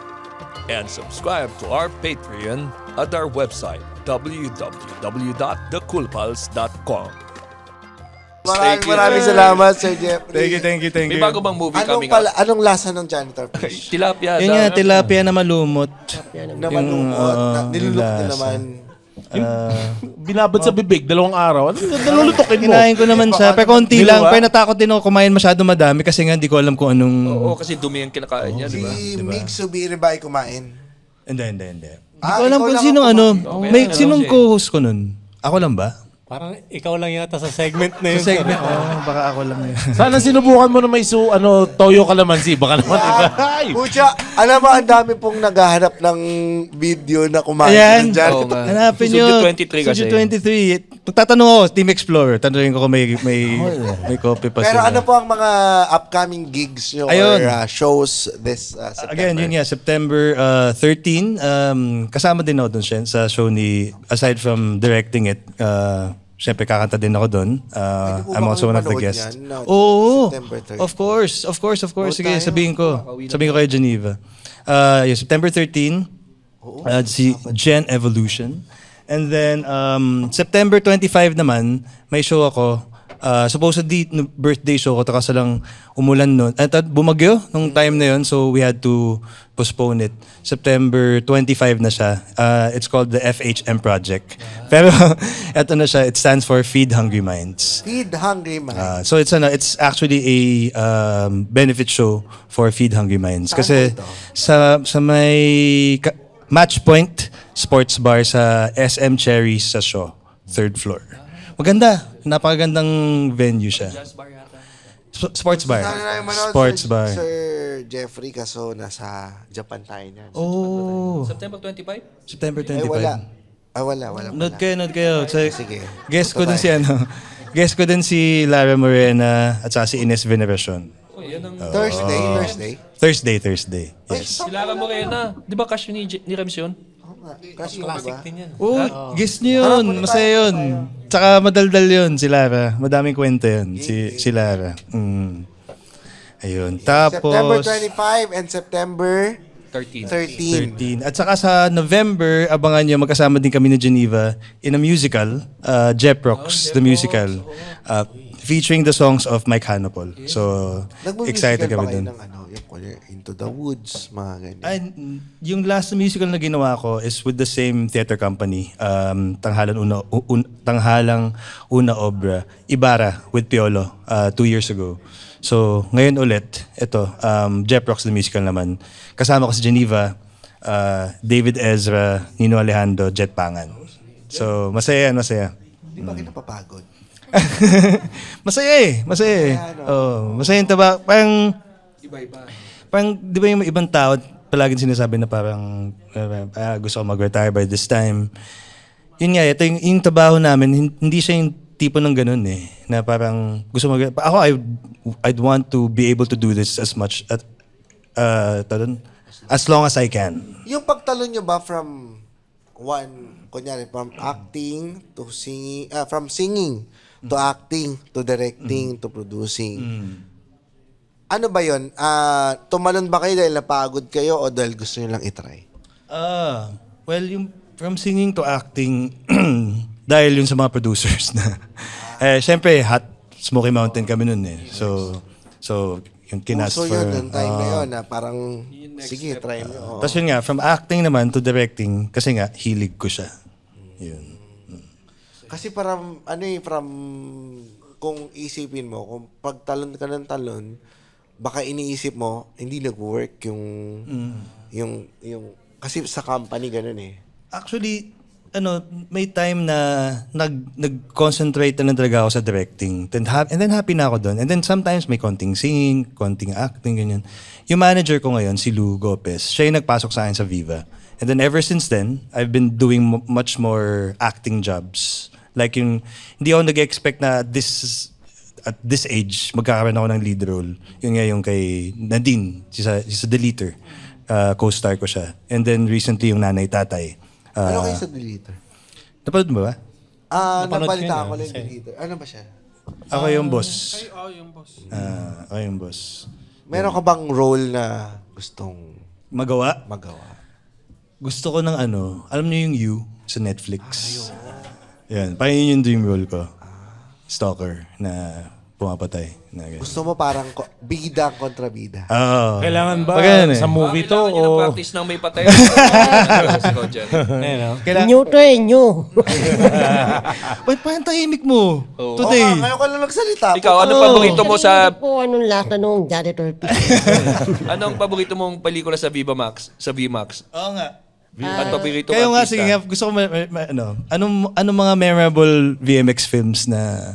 And subscribe to our Patreon at our website, www.thecoolpals.com. Maraming salamat, Sir Jeffrey. Thank you. May bago bang movie coming up? Anong lasa ng janitor fish? Tilapia. Yun nga, tilapia na malumot. Na malungkot. Nilulok din naman. Binabad sa bibig, 2 araw. Nalulutokin mo. Kinain ko naman siya. Pero konti lang. Pero natakot din ako kumain masyado madami kasi nga hindi ko alam kung anong... Oo, kasi dumi ang kinakain niya, di ba? Si Mig Zubiri ba ay kumain? Hindi. Hindi ko alam kung sinong sinong co-host ko nun? Ako lang ba? Parang ikaw lang yata sa segment na yun. Sa segment, baka ako lang yun. Sana sinubukan mo na may toyo kalamansi. Baka naman iba. Pucha, alam mo, ang dami pong naghahanap ng video na kumain Ayan. ng Jan. Hanapin Studio nyo. 23 kasi. Studio 23. Tatanong ako, Team Explorer. Tanongin ko kung may copy pa Pero sila. ano po ang mga upcoming gigs nyo Ayun. or shows this September? Again, yun nga, September 13. Kasama din ako dun sa show ni, aside from directing it, siyempre kakanta din ako dun. Pwede po I'm ba also one of the kami guests. manood yan? Oo, September 13. of course. Sige, tayo. sabihin ko kay Geneva. September 13, si Gen Evolution. And then, September 25 naman, may show ako. Supposedly, birthday show ko, kaso lang umulan nun. At bumagyo nung time na yun, so we had to postpone it. September 25 na siya. It's called the FHM Project. Pero, eto na siya, it stands for Feed Hungry Minds. Feed Hungry Man. So it's actually a benefit show for Feed Hungry Minds. Kasi sa may Match Point Sports Bar sa SM Cherries sa Shaw, 3rd floor. Maganda. Napakagandang venue siya. Sports bar. Sana namin manood, Sports bar. Sir Jeffrey, kaso nasa Japan tayo niyan. Oh. September 25? September 25. Ay, wala. Wala Note pala. kayo. Sige. Guest ko din si Guest ko din si Lara Morena at saka si Ines Veneracion. Thursday. Thursday. Yes. Si Lara Morena. Di ba cash ni Rems yun? Crush mo ba? Guest niyo yun. Masaya yun. Tsaka madaldal yun si Lara. Madaming kwento yun si Lara. Ayun. September Tapos 25 and September 13. 13. At saka sa November, abangan nyo, magkasama din kami ni Geneva in a musical, Jeprox, the musical, featuring the songs of Mike Hanopol. So, excited kami dun. Yung Into the Woods, mga ganyan. Ay, yung last musical na ginawa ko is with the same theater company, Tanghalang Una Obra, Ibarra with Piolo, 2 years ago. So, ngayon ulit, ito, Jeprox the musical naman. Kasama ko si Geneva, David Ezra, Nino Alejandro, Jet Pangan. So, masaya. Hindi ba kayo napapagod? Masaya. Oh, masaya yung taba. Parang, di ba yung ibang tao, palaging sinasabi na parang, gusto ko mag-retire by this time. Yun nga, ito yung trabaho namin, hindi siya yung tipo ng ganun eh. Na parang gusto ako, I'd want to be able to do this as much as long as I can. Yung pagtalon nyo ba from acting to singing, from singing to acting to directing to producing. Ano ba yun? Tumalon ba kayo dahil napagod kayo o dahil gusto nyo lang itry? Well, yung from singing to acting, dahil yun sa mga producers na. Siyempre, Hot Smoky Mountain kami nun eh. So yung kinast So for... yun, yung time na yun, parang, sige, try mo. Tapos yun nga, from acting naman to directing, kasi nga, hilig ko siya. Yun. Kasi parang, kung isipin mo, kung pagtalon ka ng talon, baka iniisip mo, hindi nag-work yung kasi sa company, ganun eh. Actually, may time na nag-concentrate na talaga ako sa directing. And then happy na ako doon. And then sometimes may konting singing, konting acting, ganyan. Yung manager ko ngayon, si Lou Gopez, siya yung nagpasok sa akin sa Viva. And then ever since then, I've been doing much more acting jobs. Like hindi ako nag-expect na at this age, magkakaroon ako ng lead role. Yun nga yung kay Nadine, she's a deleter. Co-star ko siya. And then recently yung Nanay Tatay. Ano kayo sa deleter? Napanood mo ba? Nabalita ako lang deleter. Ano ba siya? Ako yung boss. Ako yung boss. Meron ka bang role na gustong magawa? Gusto ko ng alam niyo yung You sa Netflix. Yan, parang yun yung dream role ko. Stalker na pumapatay. Gusto mo parang bida kontra bida. Oo. Kailangan ba sa movie to Kailangan niya o... ng practice ng may patay. New to new. Ba't parang tahimik mo? Today. Ngayon ka lang nagsalita. Ikaw, anong paborito mo sa... Po, anong lasa nung janitor? Anong paborito mong pelikula sa Viva Max? Sa VMAX? Oo nga. At paborito Kayo nga, artista. sige nga, gusto ko anong mga memorable VMX films na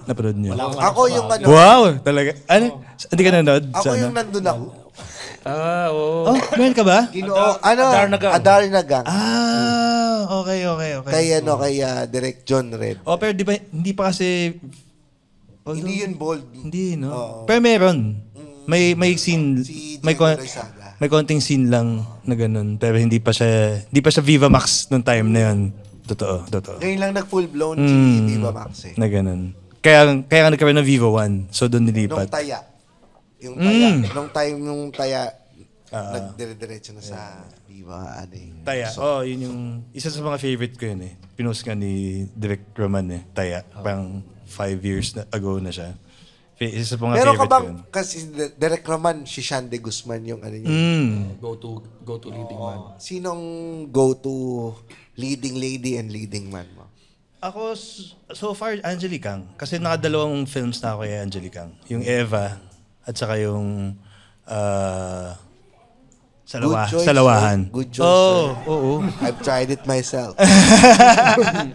napanood niyo? Ako yung ano, Wow! Talaga. Ano? Hindi ka nanood? ako yung nandun ako. Oh, meron ka ba? Adarnagang. Okay. Kay Direct John Red. Oh, pero di ba, hindi pa kasi... Hindi yun bold. Hindi, no? Oo. Pero meron. May scene, Si may, Jenny Loizaga. may konting scene lang na ganun. Pero hindi pa siya Viva Max nung time na yun. Totoo. Ngayon lang nag-full blown si Viva Max eh. Na ganun. Kaya nga nagkaroon ng Viva 1. So doon Nung nilipat. taya. Yung taya. Nung taya, nagdire-diretso na sa Viva. Taya. Yun yung isa sa mga favorite ko yun eh. Pinost nga ni Direk Roman eh. Taya. Parang 5 years ago na siya. Isa sa mga Meron ka favorite bang, ko yun. kasi Direct Roman, si Sean de Guzman yung ano niya. Go to leading man. Sinong go-to leading lady and leading man mo? Ako, so far, Angelique Kang. Kasi nakadalawang films na ako kay Angelique Kang. Yung Eva at saka yung Salawahan. Good choice. Oo. I've tried it myself.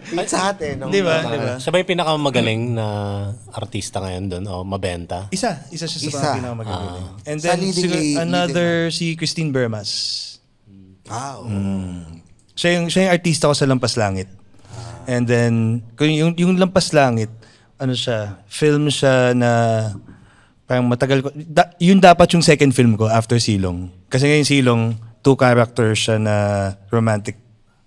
Pizza Hut eh. No? Di ba? Siya ba yung pinakamagaling na artista ngayon doon o mabenta? Isa siya sa Isa. mga pinakamagaling. And Sa then, leading another, si Christine Bermas. Wow. Siya yung artista ko sa Lampas Langit. And then, yung Lampas Langit, film siya na parang matagal ko. Yun dapat yung second film ko after Silong. Kasi ngayon Silong, 2 characters siya na romantic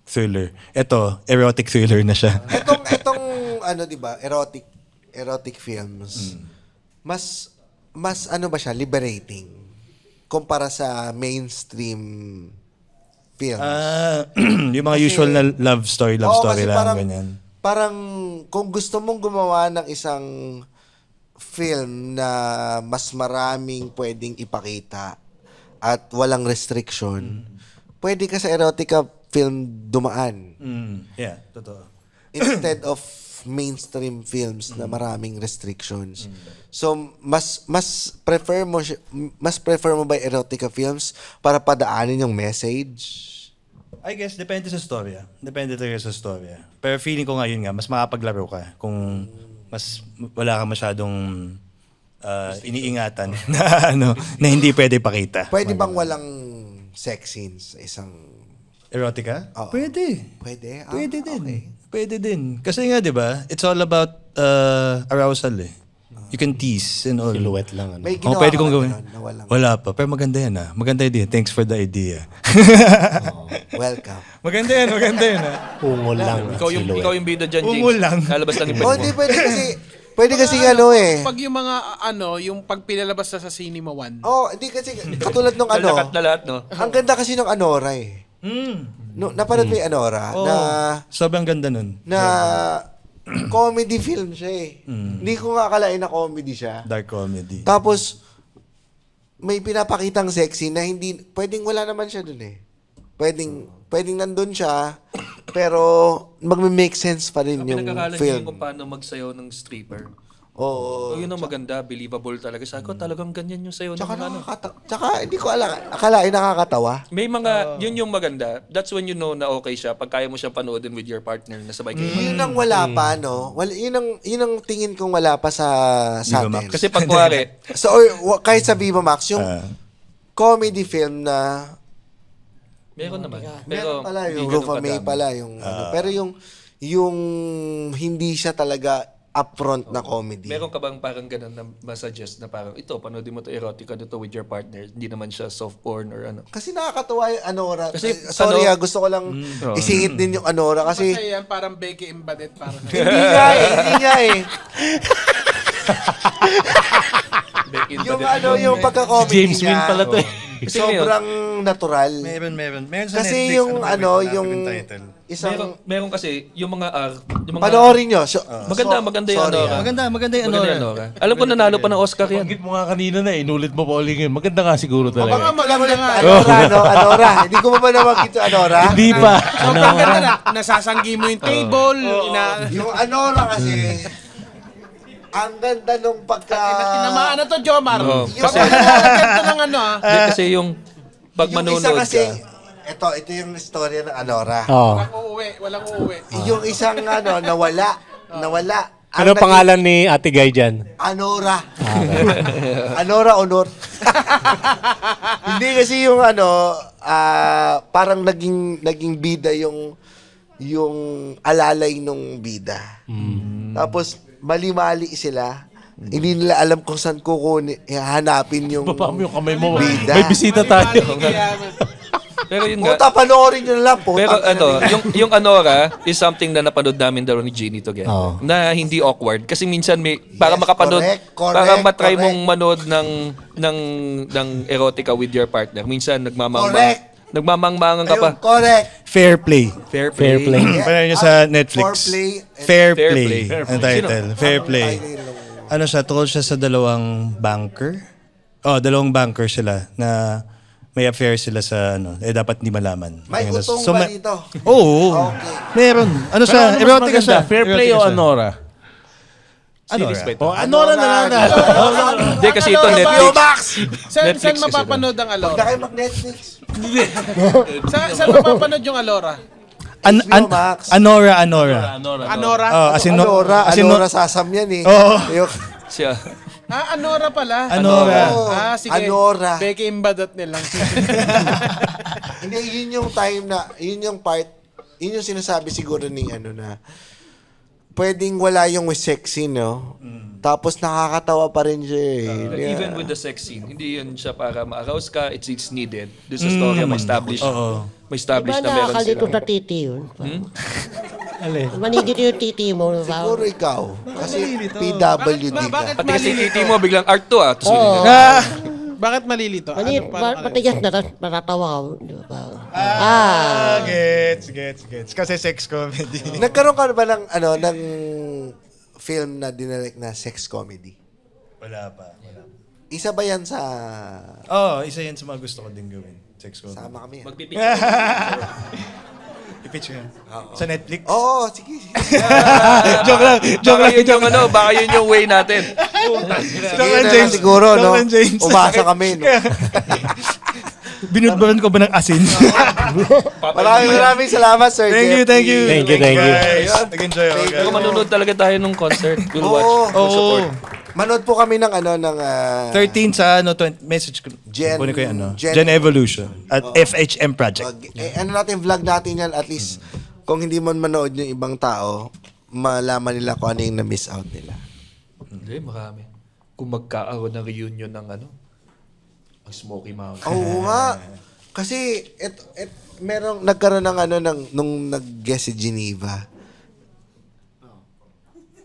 thriller. Ito, erotic thriller na siya. Etong ano, di ba, erotic films, mas ano ba siya, liberating kumpara sa mainstream films. Yung mga usual na love story kasi lang, parang, ganyan. Parang kung gusto mong gumawa ng isang film na mas maraming pwedeng ipakita at walang restriction, pwede ka sa erotica film dumaan. Yeah, totoo. Instead of mainstream films na maraming restrictions. So mas prefer mo ba erotica films para padaanin yung message? I guess, depende sa storya. Depende talaga sa storya. Pero feeling ko ngayon nga, mas makapaglaro ka kung mas wala ka masyadong iniingatan na hindi pwede pakita. Pwede bang walang sex scenes sa isang... Erotica? Oo. Pwede. Pwede? Pwede din. Okay. Pwede din. Kasi nga, di ba, it's all about arousal eh. You can tease and all. Silhouette lang. May ginawa Pwede ka kong ba gawin. ganun na walang... Wala pa. Pero maganda yan ah. Maganda idea. Thanks for the idea. Welcome. Maganda yan Ungol lang. Ikaw yung bida dyan, James. Ungol lang. Lalabas lang yung Oh, pwede hindi mo. pwede kasi ano eh. Pag yung mga yung pag pinalabas na sa Cinema One. Oh, hindi kasi katulad nung ano. Lakat na lahat, no? Ang ganda kasi ng Anora eh. No, napanood mo yung Anora na Sobrang ganda nun. comedy film siya eh. Hindi ko nga akalain na comedy siya. Dark comedy. Tapos may pinapakitang sexy na hindi pwedeng wala naman siya dun eh. Pwedeng nandun siya pero magme-make sense pa rin yung Pinagkakala niyo film. kung paano magsayaw ng stripper. Oo. So, yun ang maganda, believable talaga. Sabi ko, talagang ganyan yung sayo ng Tsaka mga ano. tsaka hindi ko akalain nakakatawa. May mga, yun yung maganda. That's when you know na okay siya. Pag kaya mo siya panoodin with your partner na sabay kayo. Yun ang wala pa, no? Yun ang tingin kong wala pa sa Viva atin. Max. Kasi pag kuwari, So, kahit sa Viva Max, yung comedy film na meron naman. meron pala, yung hindi ganun Rufa May kadami. pala, yung ano. Pero yung hindi siya talaga upfront na comedy. Meron ka bang parang ganun na masuggest na parang, ito, panoodin mo to erotica dito with your partner. Hindi naman siya soft porn or ano. Kasi nakakatawa yung Anora. Kasi, Sorry ano- gusto ko lang isingit din yung Anora kasi Kasi yan, parang Becky Imbadet. Parang hindi nga eh. Yung yung pagka-comedy James Wynn niya, pala to eh. sobrang natural. Meron sa Kasi Netflix. yung yung title. isang Meron kasi, yung mga yung mga... panoorin nyo. Maganda yung sorry, Anora. Maganda yung Maganda yung Anora. Alam ko nanalo pa ng Oscar yan. Banggit mo nga kanina na, inulit mo pa ulit yun. Maganda nga siguro baka talaga. maganda nga. Anora, no? Anora. Hindi ko pa nabanggit yung Anora. Hindi pa. Sobrang ganda na. Nasasanggi mo yung table. Yung Anora kasi, ang ganda nung pagka... Tinamaan na to, Jomar. Oo. Yung ganda ng ano Hindi, kasi yung pag Yung isa manonood kasi, ka, Ito yung istorya ng Anora. Oh. Walang uuwi. Yung isang nawala. Ano pangalan ni Ate Guy dyan? Anora. Anora Honor. Hindi kasi yung parang naging bida yung alalay nung bida. Tapos mali-mali sila. Hindi nila alam kung saan hanapin yung Baba mo yung kamay mo. bida. May bisita tayo. Pero yun nga. Puta, panoorin nyo na lang. Pero yung Anora is something na napanood namin daw ni Ginny together. Oh. Na hindi awkward kasi minsan may para Yes, makapanood correct, para matry correct. mong manood ng erotica with your partner. Minsan Correct. nagmamangmangan ka pa. Ayun, correct. Fair Play. Fair Fair play. Panood nyo sa Netflix. Fair Fair Play. Play. Ang title. Fair Play. Ano siya, tungkol siya sa dalawang banker. Dalawang banker sila na may affair sila sa dapat hindi malaman. May Ayun, utong so, ba dito? Oo. Okay. Meron. Ano Pero siya? ano mas Erotica maganda? siya. Fair play o Erotica siya. Anora? Series ba ito? O Anora na lang. Hindi kasi ito Netflix. Max! Saan Netflix kasi mapapanood ang Huwag Alora? na kayo mag-Netflix. Saan mapapanood yung Alora? HBO Max. Anora. Anora? Anora Sasam yan eh. Oo. Siya. Anora pala. Anora. Sige. Anora. Beke imbadot nilang. Hindi, yun yung time na, yun yung part, yun yung sinasabi siguro ni na pwedeng wala yung sexy, no? Tapos nakakatawa pa rin siya eh. Even with the sex scene, hindi yun siya para ma-arouse ka. It's needed. Doon sa story, may establish. May establish Diba na meron nakakalito sila. sa titi yun? Manigit yung titi mo. Siguro ikaw. Kasi PWD ka. Pati kasi titi mo, biglang art to ah. Tapos Bakit malilito? Manigit, matigas na, tapos matatawa ka. Di ba? Gets. Kasi sex comedy. Nagkaroon ka ba ng film na dinalek na sex comedy? Wala pa. Isa ba yan sa... Isa yan sa mga gusto ko din gawin. Sex comedy. Sama kami yan. magpipicture. I-pitch ko yan. Sa Netflix? Oo, sige. Baka yun yung way natin. Sige na lang siguro, no? Joke lang, James. Umasa kami, no? Binudbaran ko ba ng asin? Maraming salamat, Sir Jeff. Thank you. Thank you. Guys. Nag-enjoy ako. Pero manunod talaga tayo nung concert. We'll watch. Oo. We'll support. Manood po kami ng 13 sa 20 message ko. Kunin ko yung Gen Evolution at FHM Project. vlog natin yan, at least kung hindi man manood yung ibang tao, malaman nila kung ano yung na-miss out nila. Hindi, marami. Kung magkakaroon ng reunion ng ang Smoky Mountain. Oo nga. Kasi nagkaroon ng nung nag-guest si Geneva.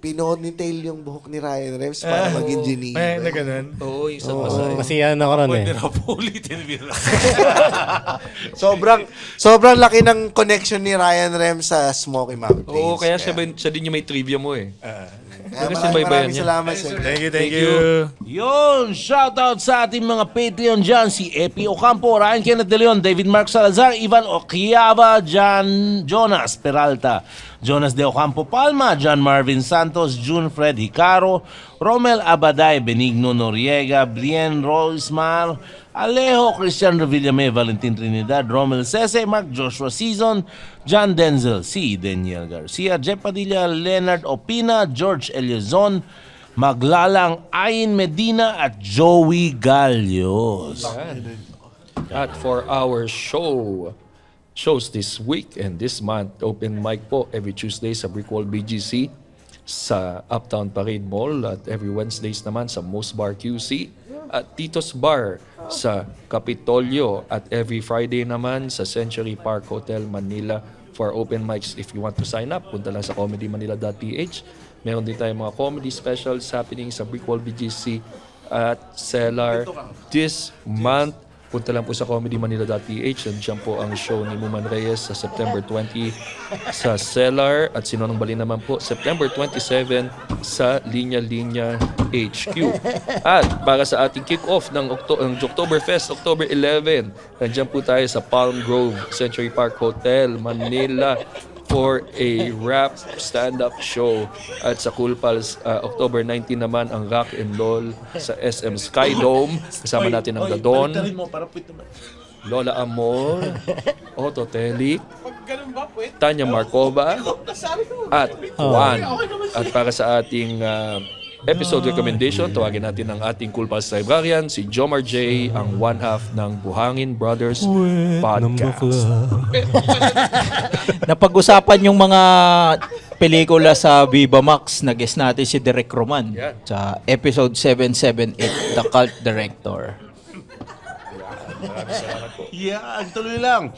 Pinood ni Tail yung buhok ni Ryan Rems para maging Geneva. May na ganun. Oo, yung sa Pasay. Masiyahan ako ron eh. Sobrang laki ng connection ni Ryan Rems sa Smoky Mountains. Oo, kaya siya din yung may trivia mo eh. Kaya Kasi baybayan maraming niya. salamat, sir. Thank you. Yun, shoutout sa ating mga Patreon dyan. Si Epi Ocampo, Ryan Kenneth De Leon, David Mark Salazar, Ivan Oquiaba, Jonas Peralta, Jonas De Ocampo Palma, John Marvin Santos, June Fred Hicaro, Romel Abaday, Benigno Noriega, Brian Roismar, Alejo Christian Revillame, Valentin Trinidad, Romel Sese, Mark Joshua Season, John Denzel, C. Daniel Garcia, Jeff Padilla, Leonard Opina, George Eliazon, Maglalang Ayin Medina at Joey Galios. At for our shows this week and this month, open mic po every Tuesday sa Brickwall BGC, sa Uptown Parade Mall, at every Wednesdays naman sa Most Bar QC at Tito's Bar sa Capitolio, at every Friday naman sa Century Park Hotel Manila for open mics. If you want to sign up, punta lang sa comedymanila.ph. Meron din tayong mga comedy specials happening sa Brickwall BGC at Cellar this month. Punta lang po sa comedymanila.ph. Nandiyan po ang show ni Muman Reyes sa September 20 sa Cellar, at Sinonong Bali naman po September 27 sa Linya Linya HQ. At para sa ating kick-off ng Oktoberfest, October 11, nandiyan po tayo sa Palm Grove Century Park Hotel, Manila, for a rap stand-up show. At sa Cool Pals, October 19 naman ang Rock and Roll sa SM Skydome. Kasama natin ang The Dawn. Lola Amor, Otto Telik, Tanya Markova, at Juan. At para sa ating episode recommendation, tawagin natin ang ating Cool Pals Librarian, si Jomar J, ang one half ng Buhangin Brothers Podcast. Napag-usapan yung mga pelikula sa Viva Max, nag-guest natin si Direk Roman sa episode 778, The Cult Director. Yan, tuloy lang.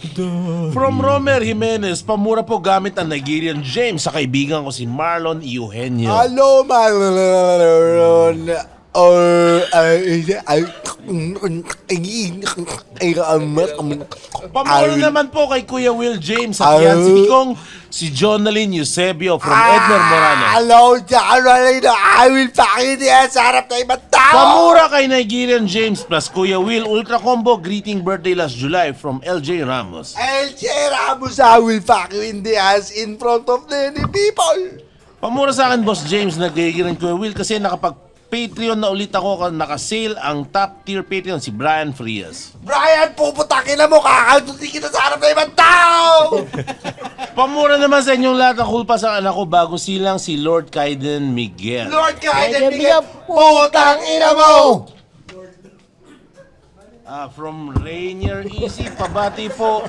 From Romer Jimenez, pamura po gamit ang Nigerian James sa kaibigan ko si Marlon Eugenio. Hello, Marlon. Pamura naman po kay Kuya Will James sa fiancé kong si Jonalyn Eusebio from Edmer Morano. Hello, Jonalyn. I will pakin niya sa harap na ibang tao. Pamura kay Nigerian James plus Kuya Will Ultra Combo greeting birthday last July from LJ Ramos. LJ Ramos, I will fuck you in the ass in front of many people. Pamura sa akin, Boss James, Nigerian Kuya Will kasi nakapag-Patreon na ulit ako naka-sale ang top tier Patreon si Brian Frias. Brian, puputakin na mo, kakaltutin kita sa harap na ibang tao. Pamura naman sa inyong lahat ng kulpa sa anak ko bago silang si Lord Kaiden Miguel. Lord Kaiden Miguel, putang ina mo. From Rainier Easy, pabati po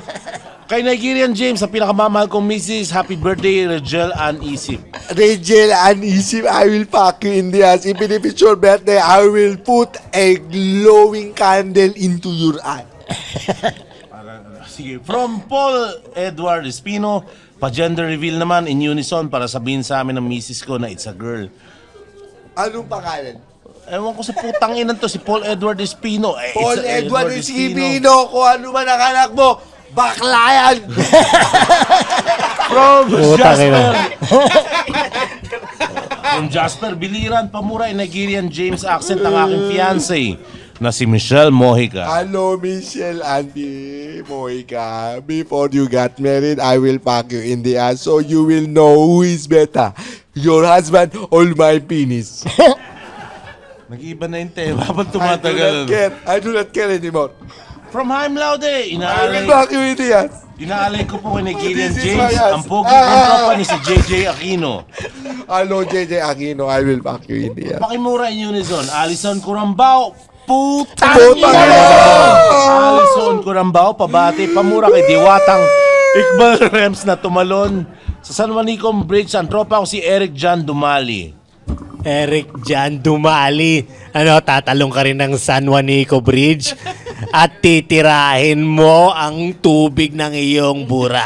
kay Nigerian James sa pinakamamahal kong Mrs. Happy birthday, Rachel Ann Isip. Rachel Ann Isip, I will fuck you in the ass. Even if it's your birthday, I will put a glowing candle into your eye. Sige. From Paul Edward Espino, pa-gender reveal naman in unison para sabihin sa amin ng misis ko na it's a girl. Anong pangalan? Ewan ko sa putang inan to, si Paul Edward Espino. Paul Edward Espino, kung ano man ang anak mo, bakla yan! From Jasper Biliran, pamura, Nigerian James accent ang aking fiancé na si Michelle Mojica. Hello, Michelle Andy Mojica. Before you got married, I will fuck you in the ass so you will know who is better, your husband or my penis. Nag-iiba na yung tema, habang tumatagal. I do not care anymore. From Haim Laude, I will fuck you in the ass. inaalay ko po kay Nigerian James, ang pogi kong tropa ni si JJ Aquino. Hello, JJ Aquino. I will fuck you in the ass. Pakimura in unison, Alison Curambao, putang Putang ina! ina! Alison Curambao, pabati, pamura kay Diwatang Iqbal Rems na tumalon sa San Juanicom Bridge. Ang tropa ko si Eric Jan Dumali. Eric Jan Dumali. Tatalong ka rin ng San Juanico Bridge at titirahin mo ang tubig ng iyong bura.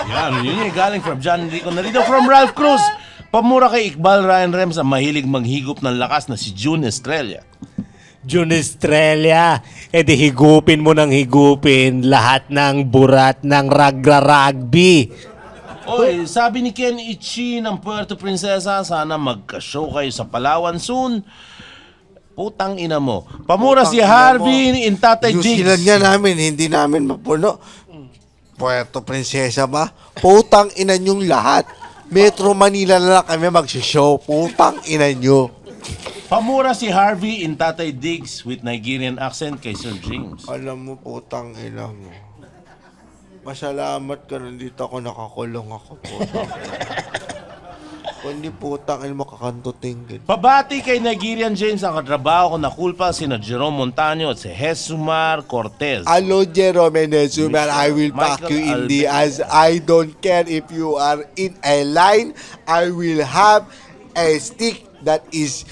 Yan, yun yung galing from John Enrico Narito. From Ralph Cruz, pamura kay Iqbal Ryan Rems ang mahilig maghigop ng lakas na si June Estrella. June Estrella, di higupin mo ng higupin lahat ng burat ng ragra-rugby. Oy, sabi ni Ken Ichi ng Puerto Princesa, sana magka-show kayo sa Palawan soon. Putang ina mo. Pamura si Harvey in Tatay New Jigs. Zealand nga namin, hindi namin mapuno. Puerto Princesa ba? Putang ina nyong lahat. Metro Manila na lang kami magsishow. Putang ina nyo. Pamura si Harvey in Tatay Diggs with Nigerian accent kay Sir James. Alam mo, putang ina mo. Masalamat ka nandito ako, nakakulong ako. Kundi putang ina mo, kakantutin. Pabati kay Nigerian James ang katrabaho ko na kulpa sina Jerome Montaño at si Jesumar Cortez. Hello, Jerome Nesumar. I will pack you in the ass. I don't care if you are in a line. I will have a stick that is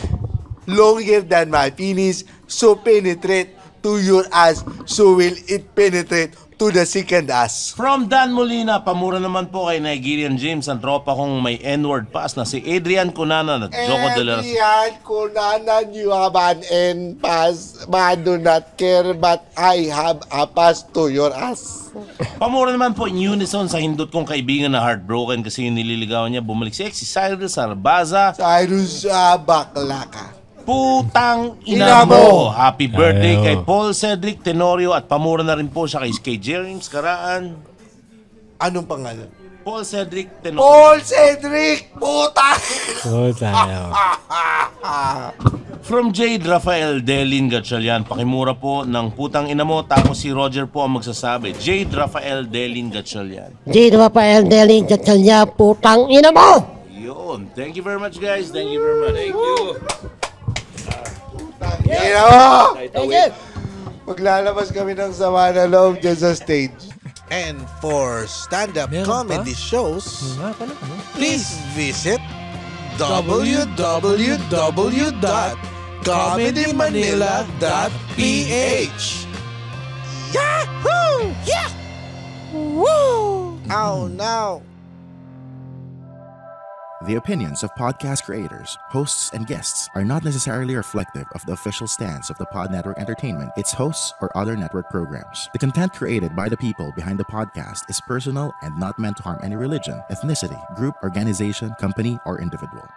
longer than my penis, so penetrate to your ass, so will it penetrate to the second ass. From Dan Molina, pamura naman po kay Nigerian James ang tropa kong may N-word pass na si Adrian Cunanan at Joko de la Adrian Cunanan, you have an N pass. I do not care, but I have a pass to your ass. Pamura naman po in unison sa hindot kong kaibigan na heartbroken kasi yung nililigawan niya bumalik si Cyrus Arbaza. Cyrus, bakla ka. Putang ina mo! Happy birthday kay Paul Cedric Tenorio at pamura na rin po siya kay James Karaan. Anong pangalan? Paul Cedric Tenorio. Paul Cedric! Puta! From Jade Rafael Delin Gatchalian, pakimura po ng putang ina mo, tapos si Roger po ang magsasabi. Jade Rafael Delin Gatchalian. Jade Rafael Delin Gatchalian, putang ina mo! Yun. Thank you very much, guys. Thank you very much. Thank you. Thank you! Maglalabas kami ng sama na loob dyan sa stage. And for stand-up comedy shows, please visit www.comedymanila.ph. Yahoo! Yeah! Woo! Oh no! The opinions of podcast creators, hosts, and guests are not necessarily reflective of the official stance of the Pod Network Entertainment, its hosts, or other network programs. The content created by the people behind the podcast is personal and not meant to harm any religion, ethnicity, group, organization, company, or individual.